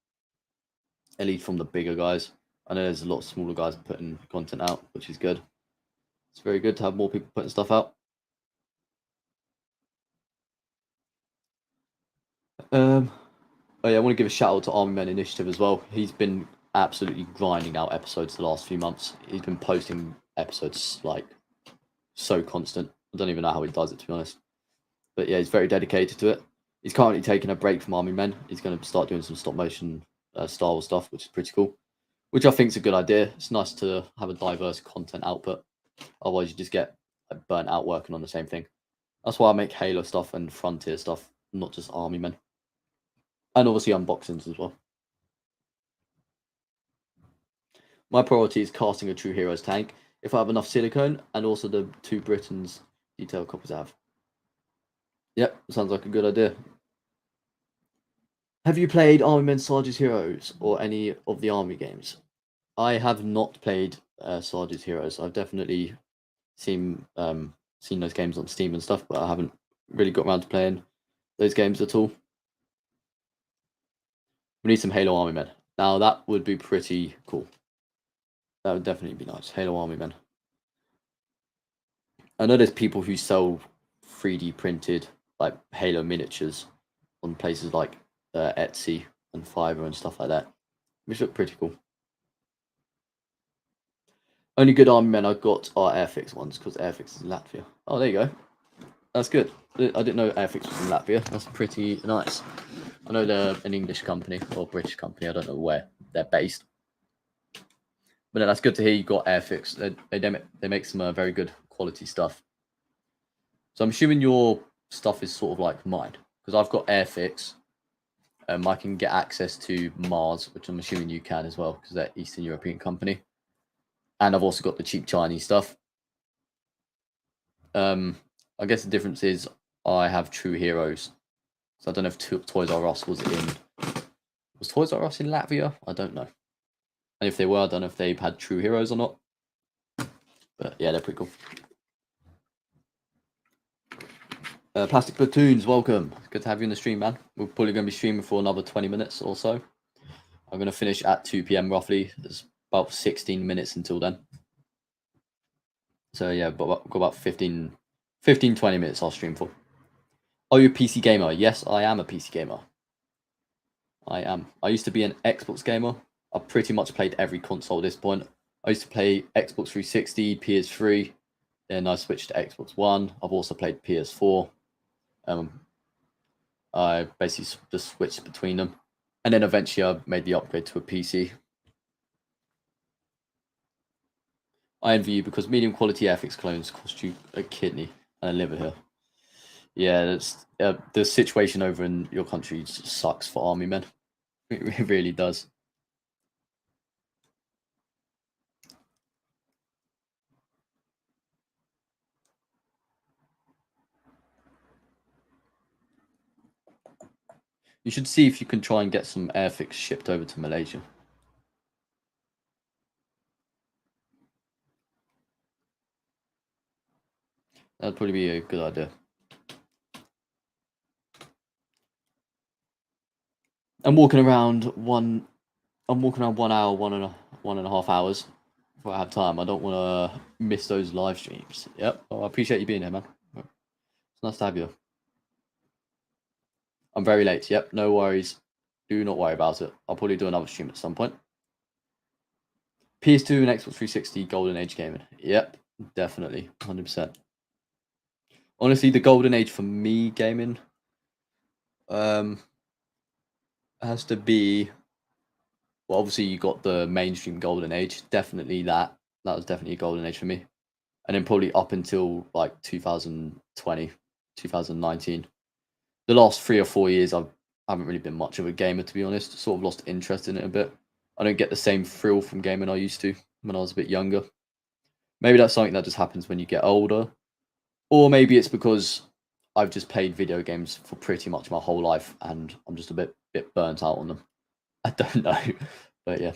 at least from the bigger guys. I know there's a lot of smaller guys putting content out, which is good. It's very good to have more people putting stuff out. Oh yeah, I want to give a shout out to Army Men Initiative as well. He's been absolutely grinding out episodes the last few months. He's been posting episodes like so constant. I don't even know how he does it, to be honest. But yeah, he's very dedicated to it. He's currently taking a break from Army Men. He's going to start doing some stop motion Star Wars stuff, which is pretty cool. Which I think is a good idea. It's nice to have a diverse content output. Otherwise, you just get burnt out working on the same thing. That's why I make Halo stuff and Frontier stuff, not just Army Men. And obviously unboxings as well. My priority is casting a True Heroes tank. If I have enough silicone, and also the 2 Britons detail copies I have. Yep, sounds like a good idea. Have you played Army Men Sarge's Heroes or any of the Army games? I have not played Sarge's Heroes. I've definitely seen those games on Steam and stuff, but I haven't really got around to playing those games at all. We need some Halo Army Men. Now that would be pretty cool. That would definitely be nice. Halo Army Men. I know there's people who sell 3D printed like Halo miniatures on places like Etsy and Fiverr and stuff like that, which look pretty cool. Only good Army Men I've got are Airfix ones, because Airfix is in Latvia. Oh, there you go. That's good. I didn't know Airfix was in Latvia. That's pretty nice. I know they're an English company or British company. I don't know where they're based. But no, that's good to hear you got Airfix. They make some very good quality stuff. So I'm assuming your stuff is sort of like mine, because I've got Airfix I can get access to Mars, which I'm assuming you can as well, because they're Eastern European company. And I've also got the cheap Chinese stuff. I guess the difference is I have True Heroes. So I don't know if Toys R Us was Toys R Us in Latvia? I don't know. And if they were, I don't know if they've had True Heroes or not. But yeah, they're pretty cool. Plastic Platoons, welcome. It's good to have you in the stream, man. We're probably going to be streaming for another 20 minutes or so. I'm going to finish at 2 p.m. roughly. There's about 16 minutes until then. So yeah, but got about 15, 20 minutes I'll stream for. Are you a PC gamer? Yes, I am a PC gamer. I am. I used to be an Xbox gamer. I've pretty much played every console at this point. I used to play Xbox 360, PS3, then I switched to Xbox One. I've also played PS4. I basically just switched between them. And then eventually I made the upgrade to a PC. I envy you because medium quality FX clones cost you a kidney and a liver here. Yeah, that's, the situation over in your country sucks for army men. It really does. You should see if you can try and get some airfix shipped over to Malaysia. That'd probably be a good idea. I'm walking around 1 hour, one and a half hours before I have time. I don't want to miss those live streams. Yep. Well, I appreciate you being here, man. It's nice to have you. I'm very late. Yep. No worries. Do not worry about it. I'll probably do another stream at some point. PS2 and Xbox 360 Golden Age gaming. Yep. Definitely. 100%. Honestly, the Golden Age for me gaming has to be, well, obviously you got the mainstream Golden Age. Definitely that was definitely a Golden Age for me. And then probably up until like 2020, 2019. The last 3 or 4 years, I haven't really been much of a gamer, to be honest. Sort of lost interest in it a bit. I don't get the same thrill from gaming I used to when I was a bit younger. Maybe that's something that just happens when you get older. Or maybe it's because I've just played video games for pretty much my whole life and I'm just a bit burnt out on them. I don't know. But yeah.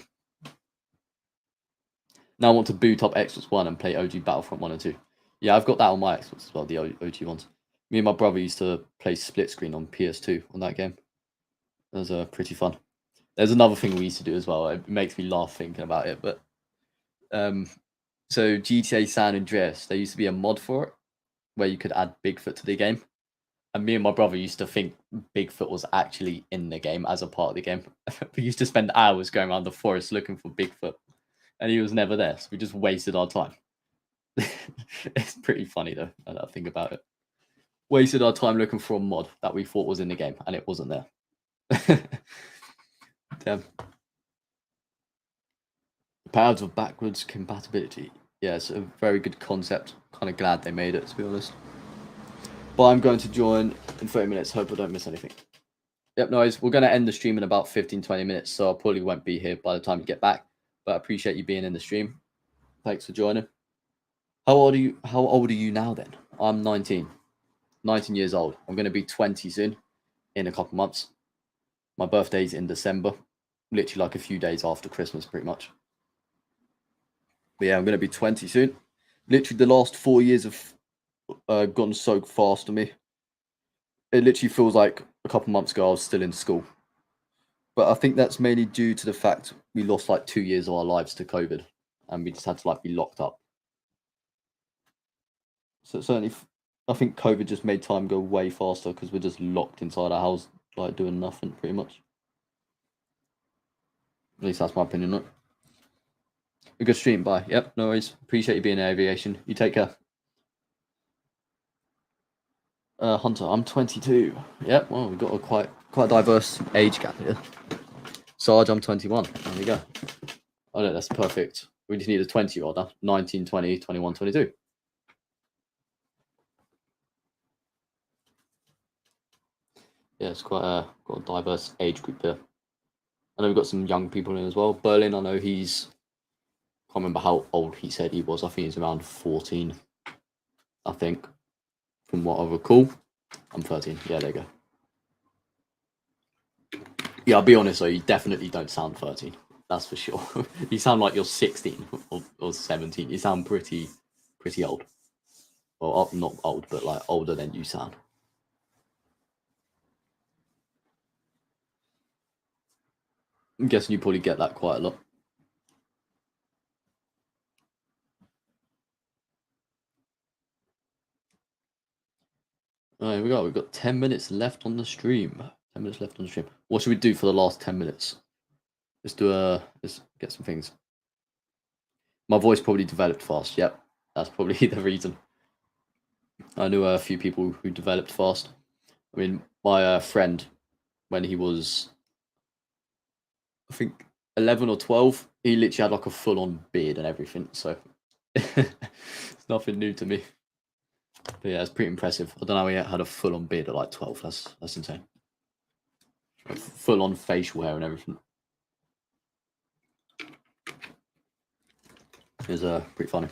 Now I want to boot up Xbox One and play OG Battlefront 1 and 2. Yeah, I've got that on my Xbox as well, the OG ones. Me and my brother used to play split screen on PS2 on that game. It was pretty fun. There's another thing we used to do as well. It makes me laugh thinking about it. But so GTA San Andreas, there used to be a mod for it where you could add Bigfoot to the game. And me and my brother used to think Bigfoot was actually in the game as a part of the game. We used to spend hours going around the forest looking for Bigfoot. And he was never there. So we just wasted our time. It's pretty funny though, now that I think about it. Wasted our time looking for a mod that we thought was in the game and it wasn't there. Damn. Powers of backwards compatibility. Yeah, it's a very good concept. Kind of glad they made it, to be honest. But I'm going to join in 30 minutes. Hope I don't miss anything. Yep, no worries. We're going to end the stream in about 15, 20 minutes, so I probably won't be here by the time you get back. But I appreciate you being in the stream. Thanks for joining. How old are you? How old are you now then? I'm 19. 19 years old. I'm going to be 20 soon, in a couple months. My birthday's in December, literally like a few days after Christmas, pretty much. But yeah, I'm going to be 20 soon. Literally, the last 4 years have gone so fast to me. It literally feels like a couple months ago I was still in school. But I think that's mainly due to the fact we lost like 2 years of our lives to COVID, and we just had to like be locked up. So certainly, I think COVID just made time go way faster because we're just locked inside our house, like doing nothing, pretty much. At least that's my opinion, right? A good stream, bye. Yep, no worries. Appreciate you being in aviation. You take care. Hunter, I'm 22. Yep, well, we've got a quite diverse age gap here. Sarge, I'm 21. There we go. Oh no, that's perfect. We just need a 20-year-old now. 19, 20, 21, 22. Yeah, Yeah, it's quite got a diverse age group here. I know we've got some young people in as well. Berlin, I know he's, can't remember how old he said he was. I think he's around 14, I think, from what I recall. I'm 13. Yeah, there you go. Yeah, I'll be honest though, you definitely don't sound 13. That's for sure. You sound like you're 16 or 17. You sound pretty old. Well, not old, but like older than you sound. I'm guessing you probably get that quite a lot. All right, we've got 10 minutes left on the stream. 10 minutes left on the stream. What should we do for the last 10 minutes? Let's get some things. My voice probably developed fast. Yep, that's probably the reason. I knew a few people who developed fast. I mean, my friend, when he was, I think, 11 or 12, he literally had like a full on beard and everything. So it's nothing new to me. But yeah, it's pretty impressive. I don't know how he had a full on beard at like 12. That's insane. Full on facial hair and everything. It was pretty funny.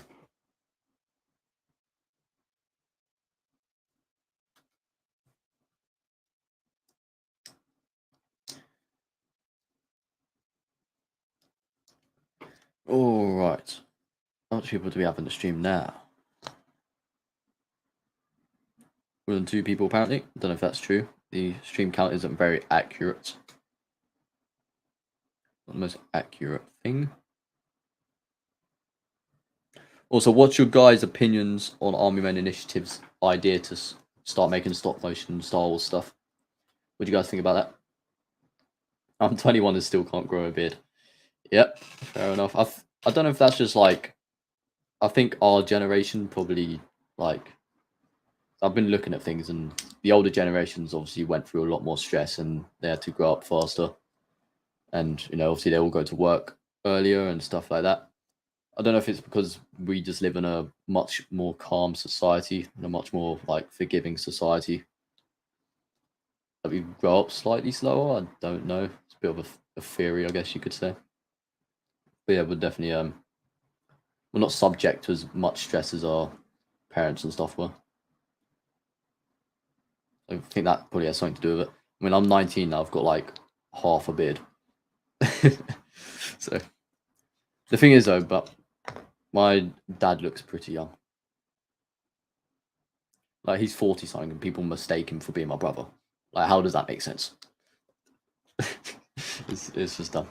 All right. How much people do we have in the stream now? More than 2 people apparently. I don't know if that's true. The stream count isn't very accurate. Not the most accurate thing. Also, what's your guys' opinions on Army Men Initiative's idea to start making stop motion Star Wars stuff? What do you guys think about that? I'm 21 and still can't grow a beard. Yep, fair enough. I don't know if that's just like, I think our generation probably, like, I've been looking at things, and the older generations obviously went through a lot more stress and they had to grow up faster. And, you know, obviously they all go to work earlier and stuff like that. I don't know if it's because we just live in a much more calm society and a much more like forgiving society that we grow up slightly slower. I don't know. It's a bit of a theory, I guess you could say. But yeah, we're definitely we're not subject to as much stress as our parents and stuff were. I think that probably has something to do with it. I mean, I'm 19 now. I've got like half a beard. So the thing is, though, but my dad looks pretty young. Like he's 40 something, and people mistake him for being my brother. Like, how does that make sense? It's just dumb.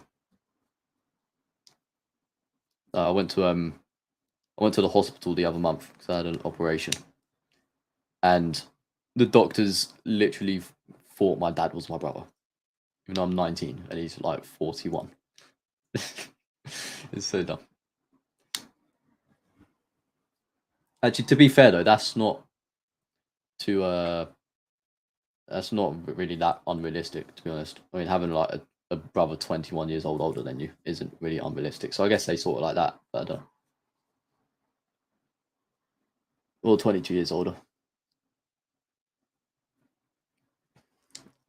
I went to the hospital the other month because I had an operation, and the doctors literally thought my dad was my brother, even though I'm 19 and he's like 41. It's so dumb. Actually, to be fair though, that's not really that unrealistic, to be honest. I mean, having like a brother 21 years older than you isn't really unrealistic. So I guess they sort of like that, but I don't. Or 22 years older.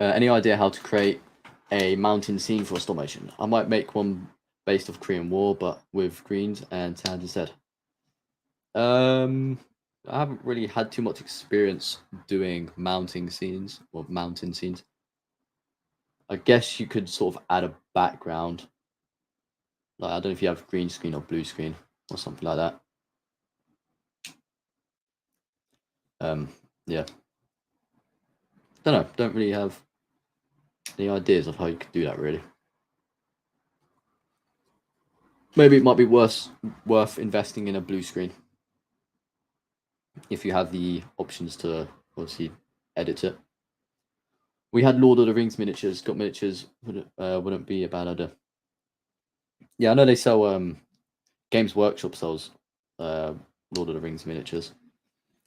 Any idea how to create a mountain scene for a stop motion? I might make one based off Korean War, but with greens and tans instead. I haven't really had too much experience doing mountain scenes or mountain scenes. I guess you could sort of add a background. Like, I don't know if you have green screen or blue screen or something like that. Yeah. Don't know. Don't really have any ideas of how you could do that, really. Maybe it might be worth investing in a blue screen if you have the options to obviously edit it. We had Lord of the Rings miniatures. Got miniatures wouldn't be a bad idea. Yeah, I know they sell Games Workshop sells Lord of the Rings miniatures.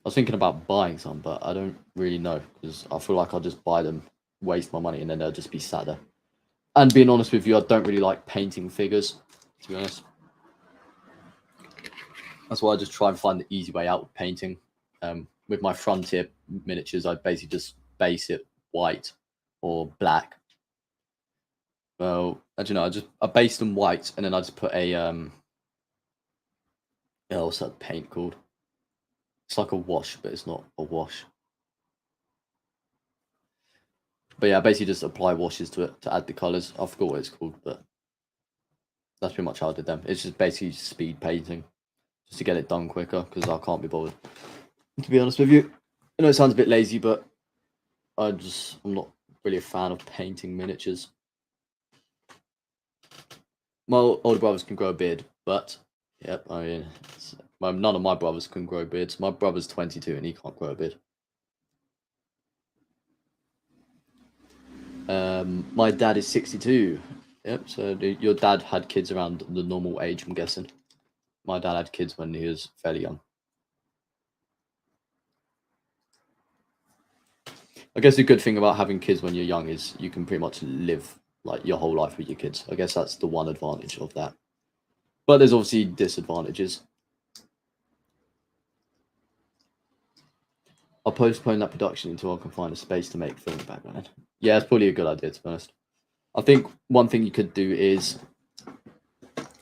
I was thinking about buying some, but I don't really know because I feel like I'll just buy them, waste my money, and then they'll just be sat there. And being honest with you, I don't really like painting figures, to be honest. That's why I just try and find the easy way out with painting. With my Frontier miniatures, I basically just base it white or black. Well, as you know, I based them white, and then I just put a what's that paint called? It's like a wash, but it's not a wash. But yeah, I basically just apply washes to it to add the colours. I forgot what it's called, but that's pretty much how I did them. It's just basically speed painting, just to get it done quicker, because I can't be bothered. To be honest with you, I know it sounds a bit lazy, but I'm not really a fan of painting miniatures. My older brothers can grow a beard, but yep, I mean, none of my brothers can grow beards. My brother's 22 and he can't grow a beard. My dad is 62. Yep, so your dad had kids around the normal age, I'm guessing. My dad had kids when he was fairly young. I guess the good thing about having kids when you're young is you can pretty much live like your whole life with your kids. I guess that's the one advantage of that. But there's obviously disadvantages. I'll postpone that production until I can find a space to make film back then. Yeah, it's probably a good idea, to be honest. I think one thing you could do is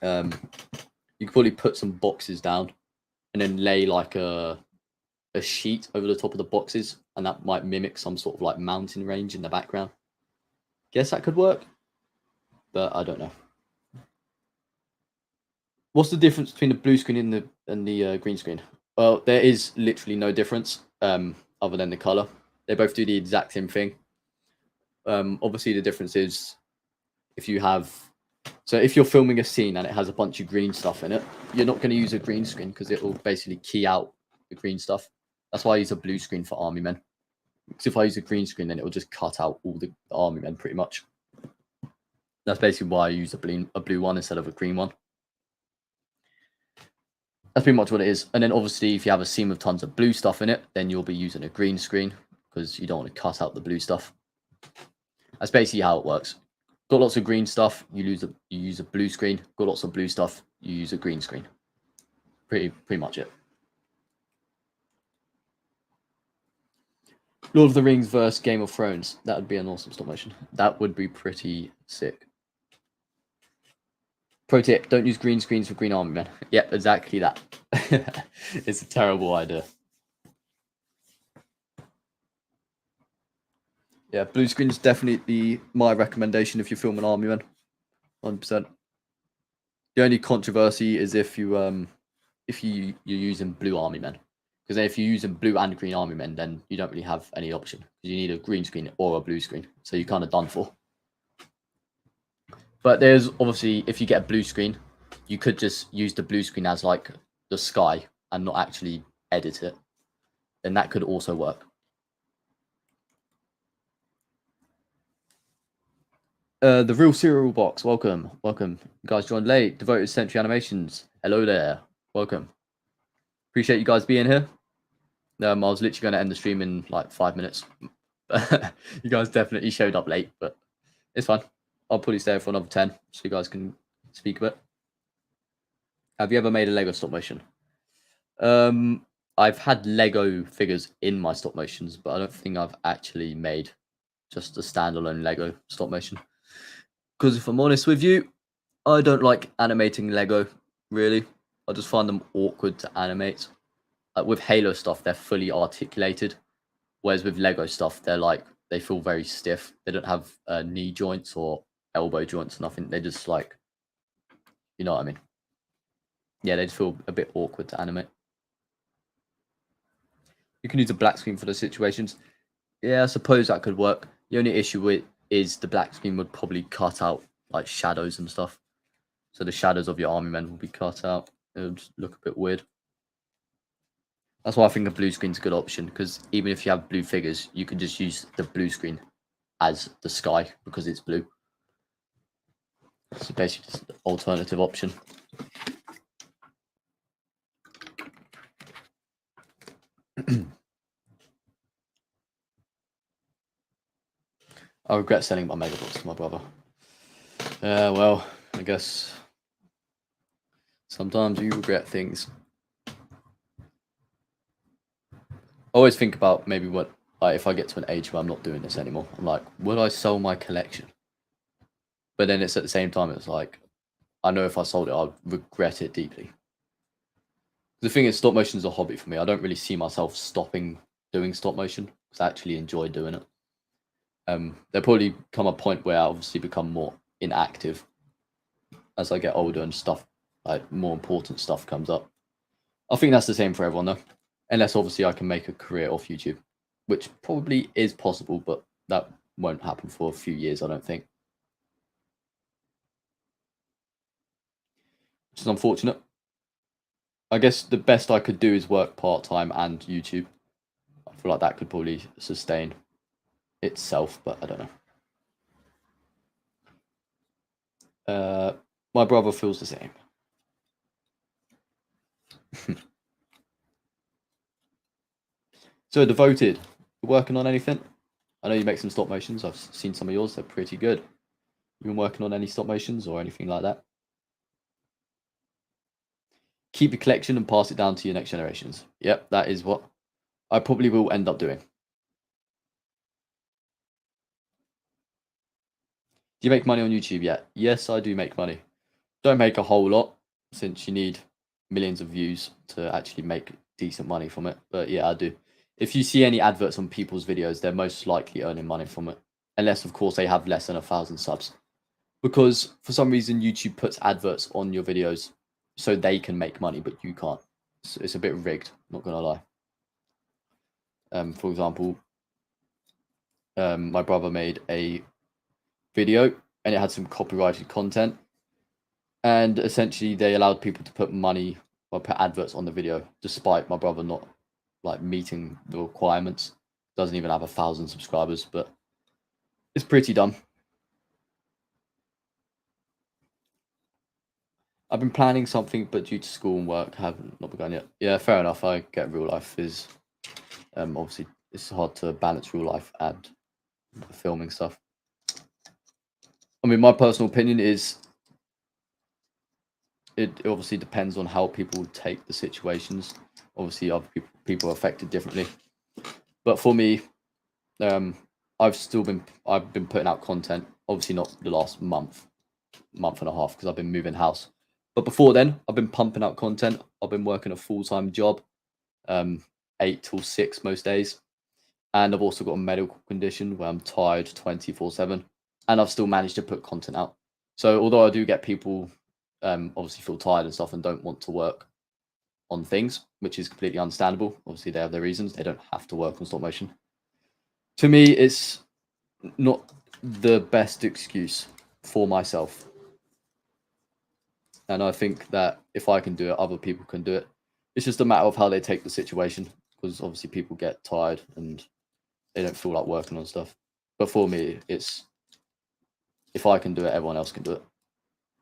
you could probably put some boxes down and then lay like a sheet over the top of the boxes, and that might mimic some sort of like mountain range in the background. Guess that could work, but I don't know. What's the difference between the blue screen and the green screen? Well, there is literally no difference other than the color. They both do the exact same thing. Obviously, the difference is if you're filming a scene and it has a bunch of green stuff in it, you're not going to use a green screen because it will basically key out the green stuff. That's why I use a blue screen for army men. Because if I use a green screen, then it will just cut out all the army men pretty much. That's basically why I use a blue one instead of a green one. That's pretty much what it is. And then obviously, if you have a scene with tons of blue stuff in it, then you'll be using a green screen because you don't want to cut out the blue stuff. That's basically how it works. Got lots of green stuff, you use a blue screen. Got lots of blue stuff, you use a green screen. Pretty much it. Lord of the Rings versus Game of Thrones. That would be an awesome stop motion. That would be pretty sick. Pro tip, don't use green screens for Green Army Men. Yep, exactly that. It's a terrible idea. Yeah, blue screen is definitely my recommendation if you're filming Army Men. 100%. The only controversy is if you're using blue Army Men. Because if you're using blue and green Army Men, then you don't really have any option. Because you need a green screen or a blue screen. So you're kind of done for. But there's obviously, if you get a blue screen, you could just use the blue screen as like the sky and not actually edit it. Then that could also work. The Real Cereal Box, welcome. You guys joined late. Devoted Century Animations, hello there. Welcome. Appreciate you guys being here. I was literally going to end the stream in like 5 minutes. You guys definitely showed up late, but it's fine. I'll probably stay for another 10 so you guys can speak a bit. Have you ever made a Lego stop motion? I've had Lego figures in my stop motions, but I don't think I've actually made just a standalone Lego stop motion. Because if I'm honest with you, I don't like animating Lego, really. I just find them awkward to animate. Like with Halo stuff, they're fully articulated. Whereas with Lego stuff, they feel very stiff. They don't have knee joints or elbow joints, nothing. They just like, you know what I mean? Yeah, they just feel a bit awkward to animate. You can use a black screen for those situations. Yeah, I suppose that could work. The only issue with is the black screen would probably cut out like shadows and stuff. So the shadows of your army men will be cut out. It would look a bit weird. That's why I think a blue screen's a good option, because even if you have blue figures, you can just use the blue screen as the sky because it's blue. So basically just an alternative option. I regret selling my Megabox to my brother. Well, I guess sometimes you regret things. I always think about maybe what like if I get to an age where I'm not doing this anymore, I'm like, would I sell my collection? But then it's at the same time, it's like, I know if I sold it, I'd regret it deeply. The thing is, stop motion is a hobby for me. I don't really see myself stopping doing stop motion because I actually enjoy doing it. There'll probably come a point where I obviously become more inactive as I get older and stuff, like more important stuff comes up. I think that's the same for everyone though, unless obviously I can make a career off YouTube, which probably is possible, but that won't happen for a few years, I don't think. Which is unfortunate. I guess the best I could do is work part-time and YouTube. I feel like that could probably sustain itself, but I don't know. My brother feels the same. So Devoted, you working on anything? I know you make some stop motions. I've seen some of yours. They're pretty good. You been working on any stop motions or anything like that? Keep your collection and pass it down to your next generations. Yep, that is what I probably will end up doing. Do you make money on YouTube yet? Yes, I do make money. Don't make a whole lot since you need millions of views to actually make decent money from it. But yeah, I do. If you see any adverts on people's videos, they're most likely earning money from it. Unless, of course, they have less than 1,000 subs. Because for some reason, YouTube puts adverts on your videos so they can make money, but you can't. So it's a bit rigged, not going to lie. For example, my brother made a video and it had some copyrighted content. And essentially, they allowed people to put money or put adverts on the video, despite my brother not like meeting the requirements. Doesn't even have 1,000 subscribers, but it's pretty dumb. I've been planning something, but due to school and work, have not begun yet. Yeah, fair enough. I get real life is obviously it's hard to balance real life and filming stuff. I mean, my personal opinion is it obviously depends on how people take the situations. Obviously, other people are affected differently. But for me, I've been putting out content. Obviously, not the last month and a half because I've been moving house. But before then, I've been pumping out content. I've been working a full-time job, 8 till 6 most days. And I've also got a medical condition where I'm tired 24/7. And I've still managed to put content out. So although I do get people obviously feel tired and stuff and don't want to work on things, which is completely understandable. Obviously, they have their reasons. They don't have to work on stop motion. To me, it's not the best excuse for myself. And I think that if I can do it, other people can do it. It's just a matter of how they take the situation, because obviously people get tired and they don't feel like working on stuff. But for me, it's if I can do it, everyone else can do it.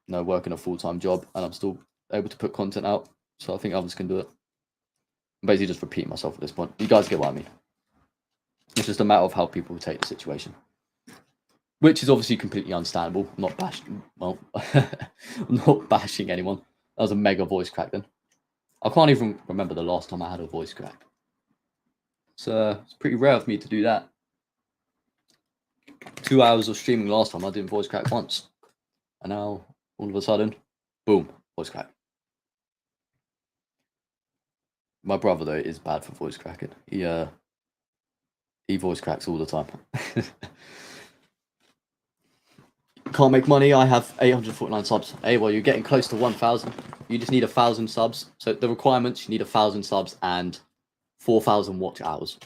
You know, working a full-time job and I'm still able to put content out. So I think others can do it. I'm basically just repeating myself at this point. You guys get what I mean. It's just a matter of how people take the situation. Which is obviously completely understandable. I'm not bashing. Well, I'm not bashing anyone. That was a mega voice crack then. I can't even remember the last time I had a voice crack. So it's pretty rare of me to do that. 2 hours of streaming last time, I didn't voice crack once. And now, all of a sudden, boom, voice crack. My brother, though, is bad for voice cracking. He voice cracks all the time. Can't make money. I have 849 subs. Hey, well, you're getting close to 1,000. You just need 1,000 subs. So the requirements, you need 1,000 subs and 4,000 watch hours.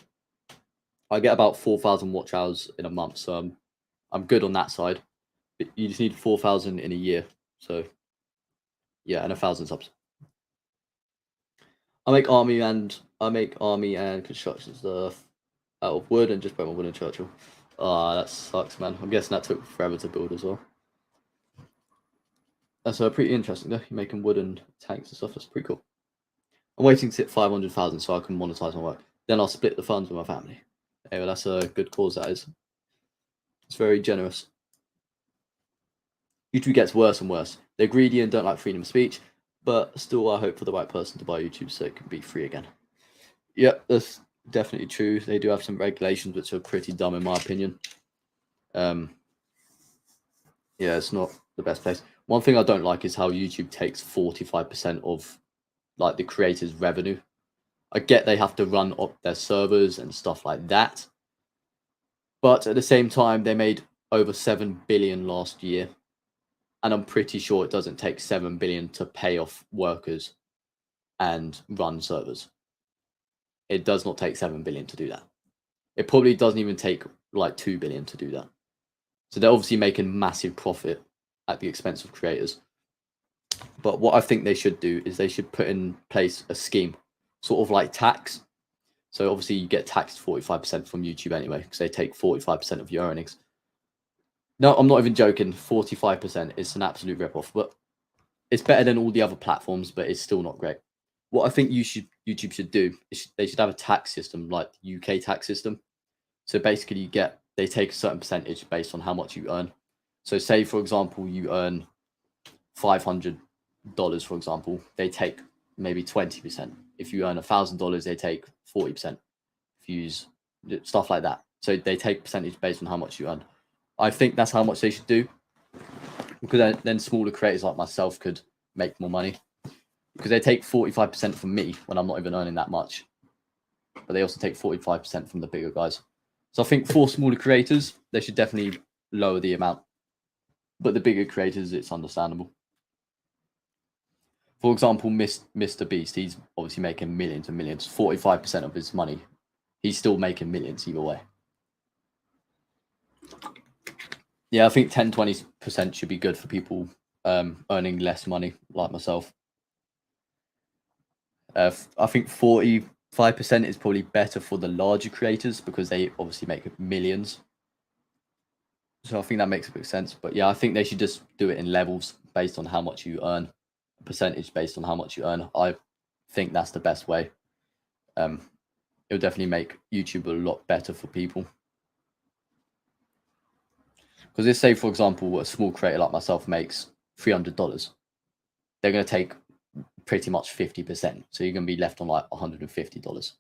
I get about 4,000 watch hours in a month, so I'm good on that side. But you just need 4,000 in a year. So yeah, and 1,000 subs. I make army and construction stuff out of wood and just put my wooden Churchill. Ah, that sucks, man. I'm guessing that took forever to build as well. That's pretty interesting, though. You're making wooden tanks and stuff. That's pretty cool. I'm waiting to hit 500,000 so I can monetize my work. Then I'll split the funds with my family. Anyway, that's a good cause, that is. It's very generous. YouTube gets worse and worse. They're greedy and don't like freedom of speech, but still I hope for the right person to buy YouTube so it can be free again. Yep, that's definitely true. They do have some regulations which are pretty dumb in my opinion. Yeah, it's not the best place. One thing I don't like is how YouTube takes 45% of like the creators' revenue. I get they have to run up their servers and stuff like that, but at the same time, they made over 7 billion last year, and I'm pretty sure it doesn't take 7 billion to pay off workers and run servers. It does not take 7 billion to do that. It probably doesn't even take like 2 billion to do that. So they're obviously making massive profit at the expense of creators. But what I think they should do is they should put in place a scheme, sort of like tax. So obviously you get taxed 45% from YouTube anyway, because they take 45% of your earnings. No, I'm not even joking. 45% is an absolute ripoff, but it's better than all the other platforms, but it's still not great. What I think YouTube should do is they should have a tax system like the UK tax system. So basically, they take a certain percentage based on how much you earn. So say for example you earn $500, for example, they take maybe 20%. If you earn $1,000, they take 40%. If you use stuff like that, so they take percentage based on how much you earn. I think that's how much they should do, because then smaller creators like myself could make more money, because they take 45% from me when I'm not even earning that much, but they also take 45% from the bigger guys. So I think for smaller creators, they should definitely lower the amount, but the bigger creators, it's understandable. For example, Mr. Beast, he's obviously making millions and millions. 45% of his money, he's still making millions either way. Yeah, I think 10-20% should be good for people earning less money, like myself. I think 45% is probably better for the larger creators because they obviously make millions. So I think that makes a bit of sense. But yeah, I think they should just do it in levels based on how much you earn, a percentage based on how much you earn. I think that's the best way. It'll definitely make YouTube a lot better for people. Because let's say, for example, a small creator like myself makes $300. They're going to take pretty much 50%. So you're going to be left on like $150.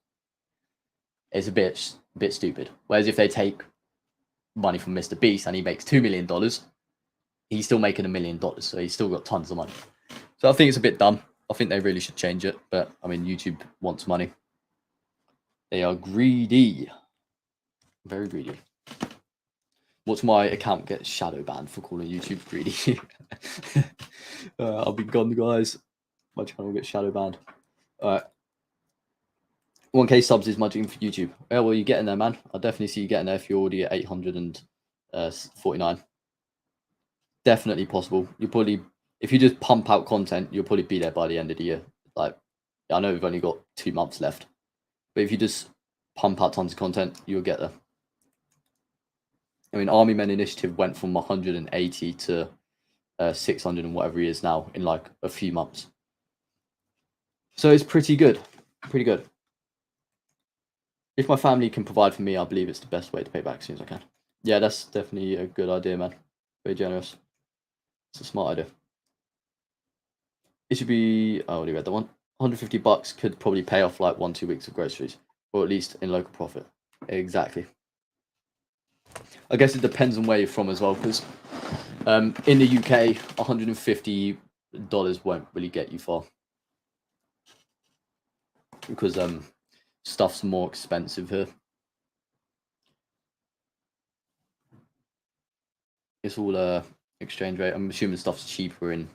It's a bit stupid. Whereas if they take money from Mr. Beast and he makes $2 million, he's still making $1 million. So he's still got tons of money. So I think it's a bit dumb. I think they really should change it. But I mean, YouTube wants money. They are greedy. Very greedy. What's my account gets shadow banned for calling YouTube greedy? I'll be gone, guys. My channel gets shadow banned. All right. 1K subs is my dream for YouTube. Yeah, well, you're getting there, man. I definitely see you getting there if you're already at 849. Definitely possible. You probably, if you just pump out content, you'll probably be there by the end of the year. Like, I know we've only got 2 months left, but if you just pump out tons of content, you'll get there. I mean, Army Men Initiative went from 180 to 600 and whatever he is now in like a few months. So it's pretty good. Pretty good. If my family can provide for me, I believe it's the best way to pay back as soon as I can. Yeah, that's definitely a good idea, man. Very generous. It's a smart idea. It should be, I already read that one. $150 could probably pay off like 1-2 weeks of groceries, or at least in local profit. Exactly. I guess it depends on where you're from as well, because in the UK, $150 won't really get you far, because stuff's more expensive here. It's all exchange rate. I'm assuming stuff's cheaper in,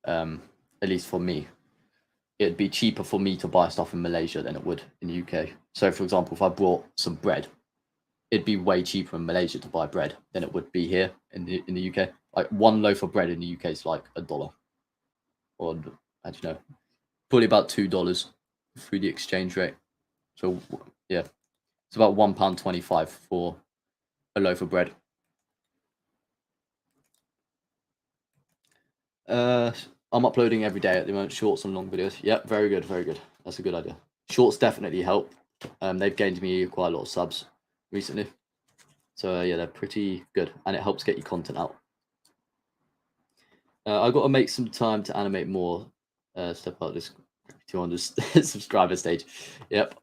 at least for me. It'd be cheaper for me to buy stuff in Malaysia than it would in the UK. So, for example, if I brought some bread, it'd be way cheaper in Malaysia to buy bread than it would be here in the UK. Like one loaf of bread in the UK is like $1, or actually no, probably about $2 through the exchange rate. So yeah, it's about £1.25 for a loaf of bread. I'm uploading every day at the moment, shorts and long videos. Yep, very good, very good. That's a good idea. Shorts definitely help. They've gained me quite a lot of subs recently. So yeah, they're pretty good, and it helps get your content out. I've got to make some time to animate more. Step out this 200 subscriber stage. Yep.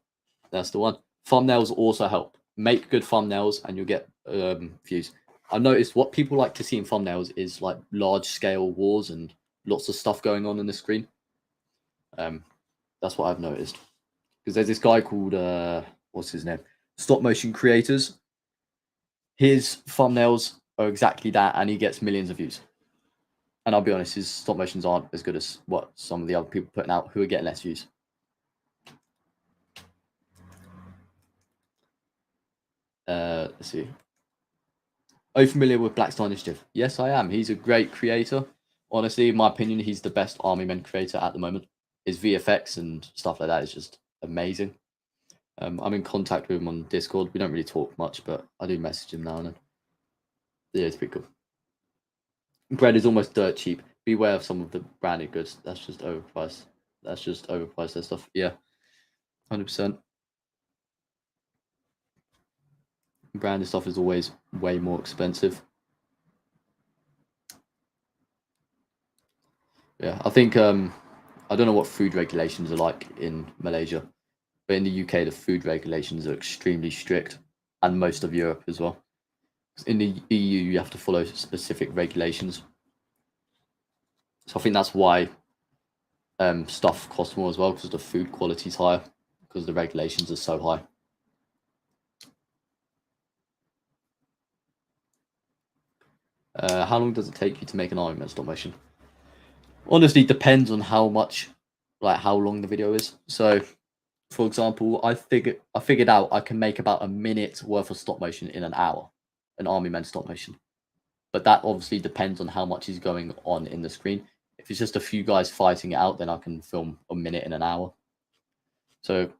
That's the one. Thumbnails also help. Make good thumbnails and you'll get views. I've noticed what people like to see in thumbnails is like large scale wars and lots of stuff going on the screen. That's what I've noticed. Because there's this guy called what's his name? Stop Motion Creators. His thumbnails are exactly that, and he gets millions of views. And I'll be honest, his stop motions aren't as good as what some of the other people putting out who are getting less views. Let's see. Are you familiar with Black Star Initiative? Yes, I am. He's a great creator. Honestly, in my opinion, he's the best Army Men creator at the moment. His VFX and stuff like that is just amazing. I'm in contact with him on Discord. We don't really talk much, but I do message him now and then. Yeah, it's pretty cool. Bread is almost dirt cheap. Beware of some of the branded goods. That's just overpriced. That's just overpriced, that stuff. Yeah, 100%. Branded stuff is always way more expensive. Yeah, I think I don't know what food regulations are like in Malaysia, but in the UK the food regulations are extremely strict, and most of Europe as well. In the EU you have to follow specific regulations, so I think that's why stuff costs more as well, because the food quality is higher because the regulations are so high. How long does it take you to make an Iron Man stop motion? Honestly, depends on how much, like how long the video is. So, for example, I figured out I can make about a minute worth of stop motion in an hour, an Army Man stop motion. But that obviously depends on how much is going on in the screen. If it's just a few guys fighting it out, then I can film a minute in an hour. So,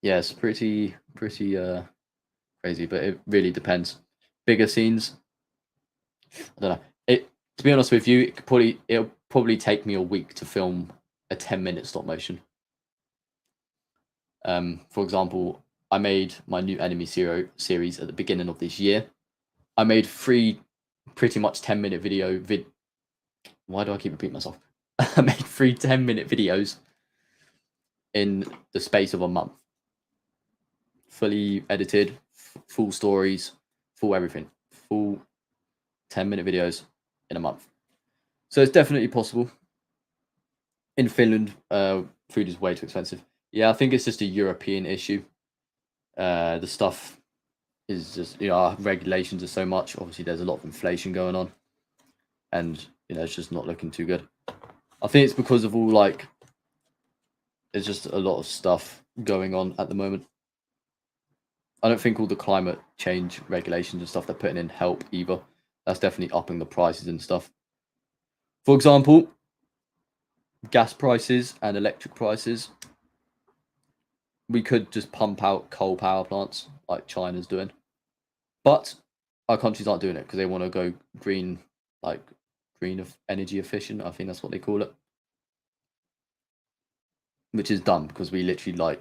yeah, it's pretty crazy, but it really depends. Bigger scenes, I don't know. To be honest with you, it'll probably take me a week to film a 10-minute stop motion. For example, I made my new Enemy series at the beginning of this year. I made 3 pretty much 10-minute video Why do I keep repeating myself? I made 3 10-minute videos in the space of a month. Fully edited, full stories, full everything. Full 10-minute videos in a month. So it's definitely possible. In Finland, food is way too expensive. Yeah, I think it's just a European issue. The stuff is just, our regulations are so much. Obviously, there's a lot of inflation going on, and it's just not looking too good. I think it's because of all there's just a lot of stuff going on at the moment. I don't think all the climate change regulations and stuff they're putting in help either. That's definitely upping the prices and stuff. For example, gas prices and electric prices. We could just pump out coal power plants like China's doing, but our countries aren't doing it because they want to go green, like green of energy efficient. I think that's what they call it, which is dumb because we literally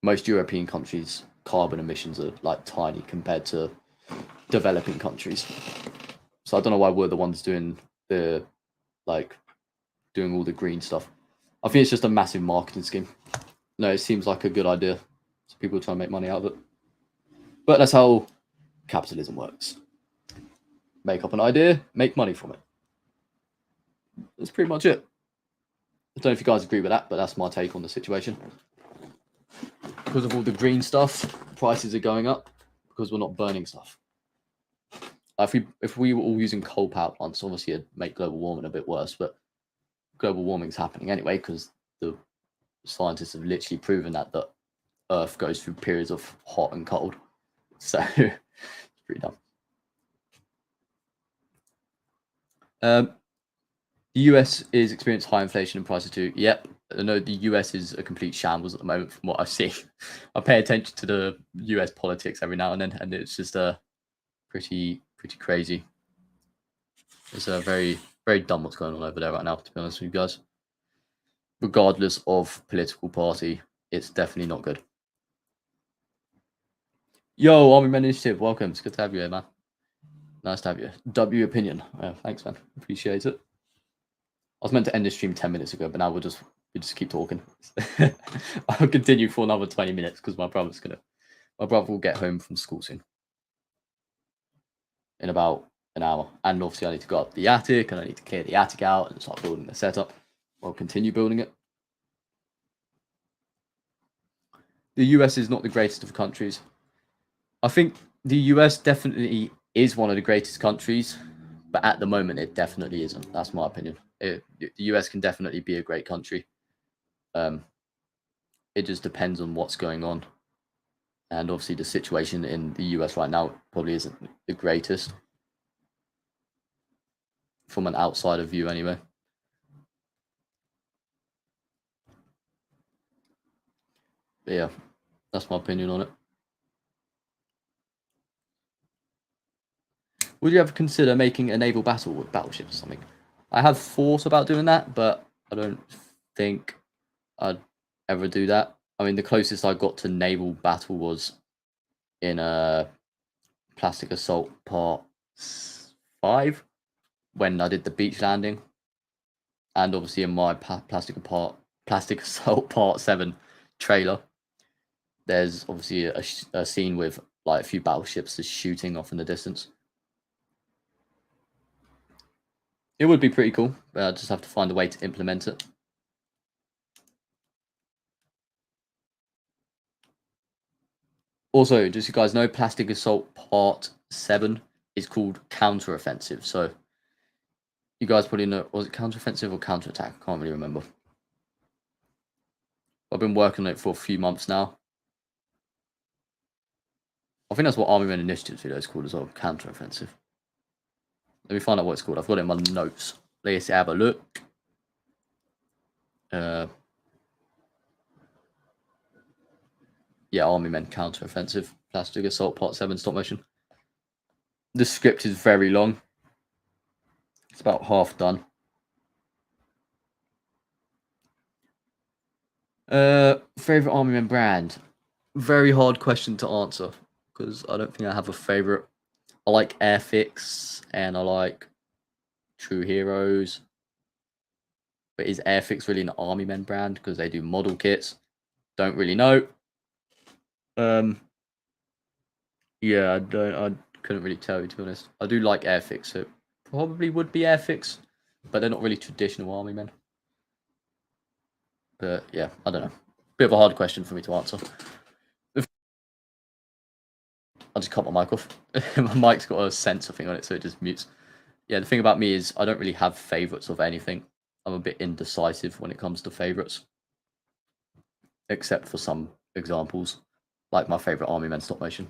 most European countries' carbon emissions are tiny compared to developing countries. So I don't know why we're the ones doing doing all the green stuff. I think it's just a massive marketing scheme. No, it seems like a good idea. So people try and make money out of it. But that's how capitalism works. Make up an idea, make money from it. That's pretty much it. I don't know if you guys agree with that, but that's my take on the situation. Because of all the green stuff, prices are going up because we're not burning stuff. If we were all using coal power plants, obviously it'd make global warming a bit worse, but global warming's happening anyway because the scientists have literally proven that the Earth goes through periods of hot and cold. So it's pretty dumb. The US is experiencing high inflation and prices too. Yep, I know the US is a complete shambles at the moment from what I've seen. I pay attention to the US politics every now and then, and it's just pretty crazy. It's very dumb what's going on over there right now, to be honest with you guys. Regardless of political party, it's definitely not good. Yo, Army Men Initiative, welcome. It's good to have you here, man. Nice to have you. W opinion. Thanks, man. Appreciate it. I was meant to end the stream 10 minutes ago, but now we'll just You just keep talking. I'll continue for another 20 minutes because my brother will get home from school soon. In about an hour. And obviously I need to go up the attic and I need to clear the attic out and start building the setup. I'll continue building it. The US is not the greatest of countries. I think the US definitely is one of the greatest countries, but at the moment it definitely isn't. That's my opinion. The US can definitely be a great country. It just depends on what's going on. And obviously the situation in the US right now probably isn't the greatest. From an outsider view anyway. But yeah, that's my opinion on it. Would you ever consider making a naval battle with battleships or something? I have thought about doing that, but I don't think I'd ever do that. I mean, the closest I got to naval battle was in a Plastic Assault Part 5 when I did the beach landing, and obviously in my Plastic Assault Part 7 trailer, there's obviously a scene with like a few battleships just shooting off in the distance. It would be pretty cool, but I just have to find a way to implement it. Also, just so you guys know, Plastic Assault Part 7 is called Counteroffensive. So you guys probably know, was it counteroffensive or counterattack? I can't really remember. I've been working on it for a few months now. I think that's what Army Men Initiatives video is called as well, counteroffensive. Let me find out what it's called. I've got it in my notes. Let's have a look. Yeah, Army Men Counteroffensive, Plastic Assault Part 7 stop motion. The script is very long. It's about half done. Favorite Army Men brand? Very hard question to answer because I don't think I have a favorite. I like Airfix and I like True Heroes. But is Airfix really an Army Men brand because they do model kits? Don't really know. Yeah, I couldn't really tell you, to be honest. I do like Airfix, so it probably would be Airfix, but they're not really traditional Army Men. But yeah, I don't know. Bit of a hard question for me to answer. I'll just cut my mic off. My mic's got a sensor thing on it, so it just mutes. Yeah, the thing about me is I don't really have favorites of anything. I'm a bit indecisive when it comes to favorites, except for some examples, like my favorite Army Men stop motion.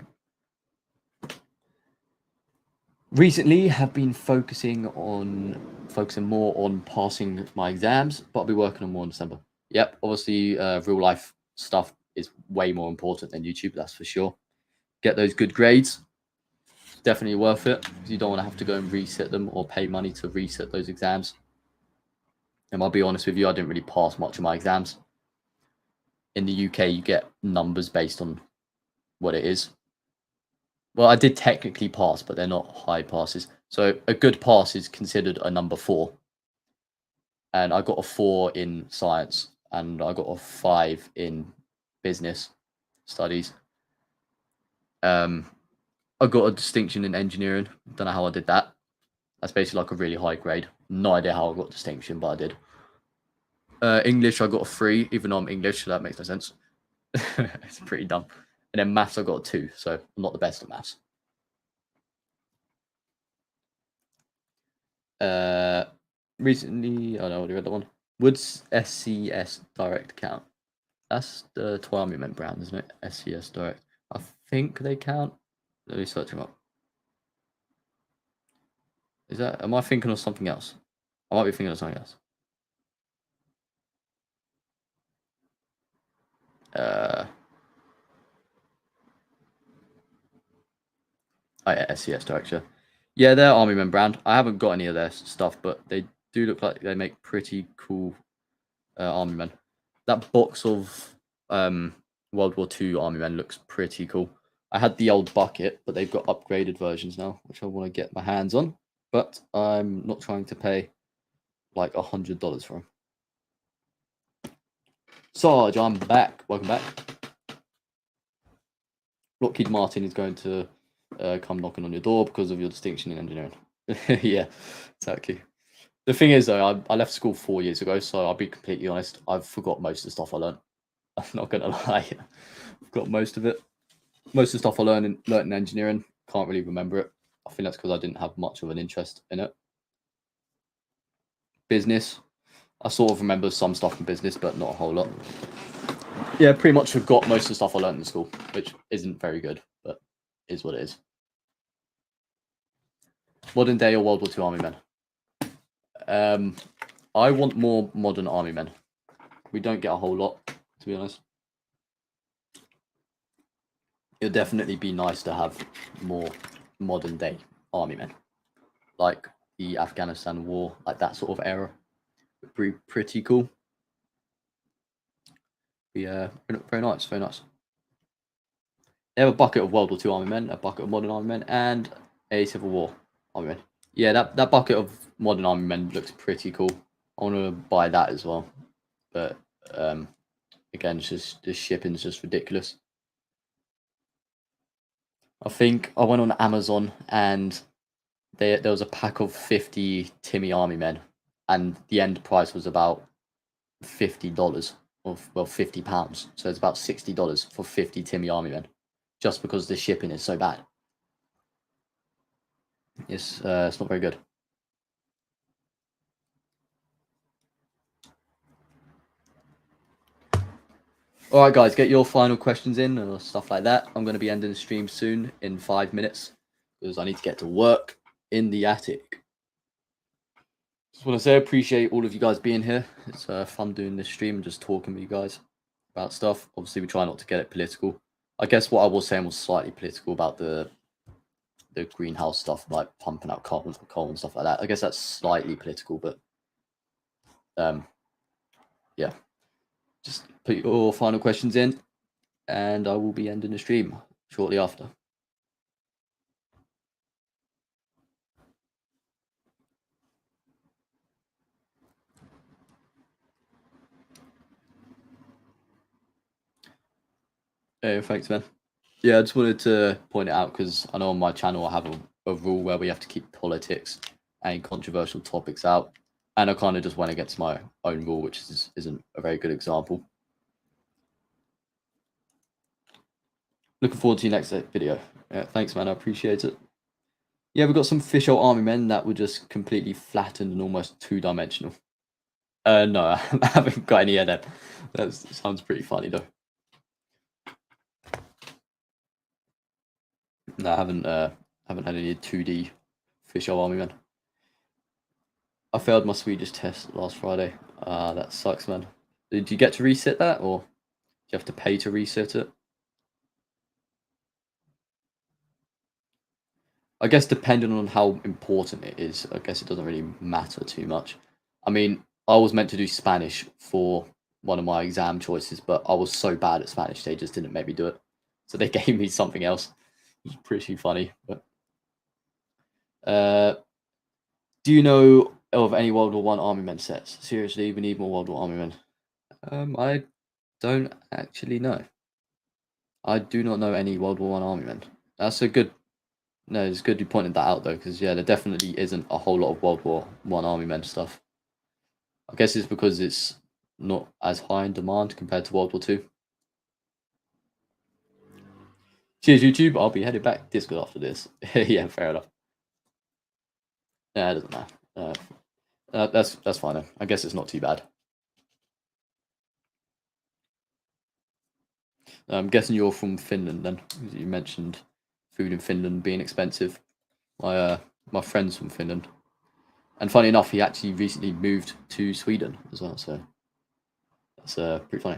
Recently, have been focusing more on passing my exams, but I'll be working on more in December. Yep, obviously, real life stuff is way more important than YouTube. That's for sure. Get those good grades. Definitely worth it because you don't want to have to go and resit them or pay money to resit those exams. And I'll be honest with you, I didn't really pass much of my exams. In the UK, you get numbers based on what it is. Well, I did technically pass, but they're not high passes. So a good pass is considered a number 4. And I got a 4 in science and I got a 5 in business studies. I got a distinction in engineering. Don't know how I did that. That's basically like a really high grade. No idea how I got distinction, but I did. English, I got a 3, even though I'm English, so that makes no sense. It's pretty dumb. And then maths, I got a 2, so I'm not the best at maths. Recently, I already read that one. Would SCS Direct count? That's the Army Men brand, isn't it? SCS Direct. I think they count. Let me search them up. Is that? Am I thinking of something else? I might be thinking of something else. SCS Direct, yeah. Yeah, they're Army Men brand. I haven't got any of their stuff, but they do look like they make pretty cool Army Men. That box of World War II Army Men looks pretty cool. I had the old bucket, but they've got upgraded versions now, which I want to get my hands on. But I'm not trying to pay like $100 for them. Sarge, I'm back. Welcome back. Lockheed Martin is going to come knocking on your door because of your distinction in engineering. Yeah, exactly. The thing is, though, I left school 4 years ago, so I'll be completely honest. I've forgot most of the stuff I learned. I'm not gonna lie. I've got most of it. Most of the stuff I learned in engineering, can't really remember it. I think that's because I didn't have much of an interest in it. Business, I sort of remember some stuff in business, but not a whole lot. Yeah, pretty much forgot most of the stuff I learned in school, which isn't very good, but is what it is. Modern day or World War II army men? I want more modern army men. We don't get a whole lot, to be honest. It'd definitely be nice to have more modern day army men, like the Afghanistan war, like that sort of era. Pretty cool. Yeah, very nice, very nice. They have a bucket of World War II army men, a bucket of modern army men, and a Civil War army men. Yeah, that bucket of modern army men looks pretty cool. I want to buy that as well, but again, it's just the shipping's just ridiculous. I think I went on Amazon and there was a pack of 50 Timmy army men, and the end price was about $50, or well, £50. So it's about $60 for 50 Timmy army men, just because the shipping is so bad. It's not very good. All right, guys, get your final questions in or stuff like that. I'm going to be ending the stream soon in 5 minutes because I need to get to work in the attic. Just want to say I appreciate all of you guys being here. It's fun doing this stream and just talking with you guys about stuff. Obviously, we try not to get it political. I guess what I was saying was slightly political about the greenhouse stuff, like pumping out coal and stuff like that. I guess that's slightly political, but yeah. Just put your final questions in, and I will be ending the stream shortly after. Hey, thanks, man. Yeah, I just wanted to point it out because I know on my channel I have a rule where we have to keep politics and controversial topics out, and I kind of just went against my own rule, which isn't a very good example. Looking forward to your next video. Yeah, thanks, man. I appreciate it. Yeah, we've got some fish out army men that were just completely flattened and almost two-dimensional. No, I haven't got any of that. That sounds pretty funny though. No, I haven't had any 2D fish out army men. I failed my Swedish test last Friday. That sucks, man. Did you get to reset that, or do you have to pay to reset it? I guess depending on how important it is, I guess it doesn't really matter too much. I mean, I was meant to do Spanish for one of my exam choices, but I was so bad at Spanish, they just didn't make me do it. So they gave me something else. It was pretty funny. But do you know of any World War One army men sets? Seriously, we need more World War army men. I don't actually know. I do not know any World War One army men. That's a good. No, it's good you pointed that out though, because yeah, there definitely isn't a whole lot of World War One army men stuff. I guess it's because it's not as high in demand compared to World War Two. Cheers, YouTube. I'll be headed back Discord after this. Yeah, fair enough. Yeah, it doesn't matter. That's fine then. I guess it's not too bad. I'm guessing you're from Finland then. You mentioned food in Finland being expensive. My friend's from Finland, and funny enough, he actually recently moved to Sweden as well. So that's pretty funny.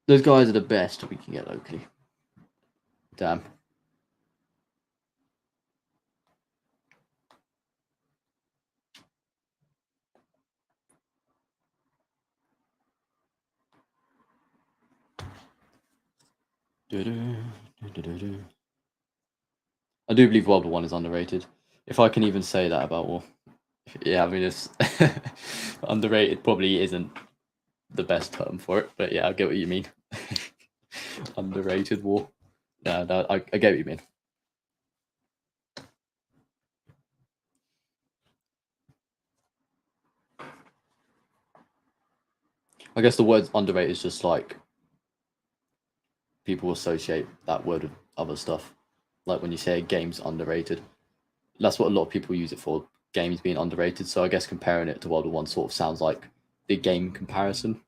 Those guys are the best we can get locally. Damn. I do believe World War One is underrated. If I can even say that about war. Yeah, I mean it's underrated probably isn't the best term for it, but yeah, I get what you mean. Underrated war. Yeah, no, I get what you mean. I guess the word underrated is just like people associate that word with other stuff. Like when you say a game's underrated, that's what a lot of people use it for. Games being underrated. So I guess comparing it to World War One sort of sounds like the game comparison.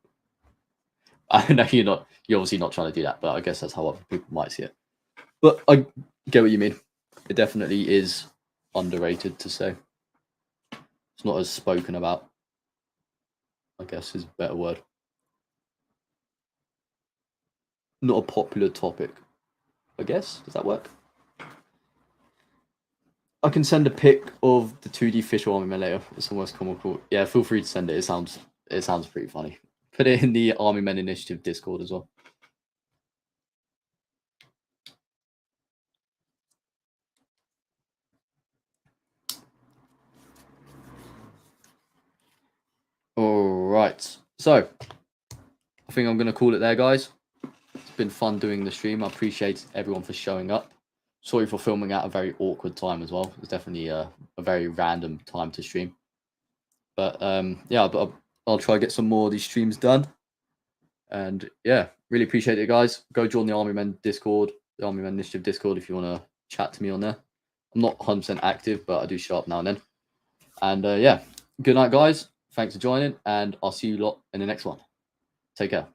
I know you're obviously not trying to do that, but I guess that's how other people might see it. But I get what you mean. It definitely is underrated to say. It's not as spoken about, I guess is a better word. Not a popular topic, I guess. Does that work? I can send a pic of the 2D fish army man later. It's almost comical. Yeah, feel free to send it. It sounds pretty funny. Put it in the Army Men Initiative Discord as well. All right. So I think I'm gonna call it there, guys. It's been fun doing the stream. I appreciate everyone for showing up. Sorry for filming at a very awkward time as well. It was definitely a very random time to stream. But yeah, but I'll try to get some more of these streams done. And yeah, really appreciate it, guys. Go join the Army Men Discord, the Army Men Initiative Discord, if you want to chat to me on there. I'm not 100% active, but I do show up now and then. And yeah, good night, guys. Thanks for joining, and I'll see you lot in the next one. Take care.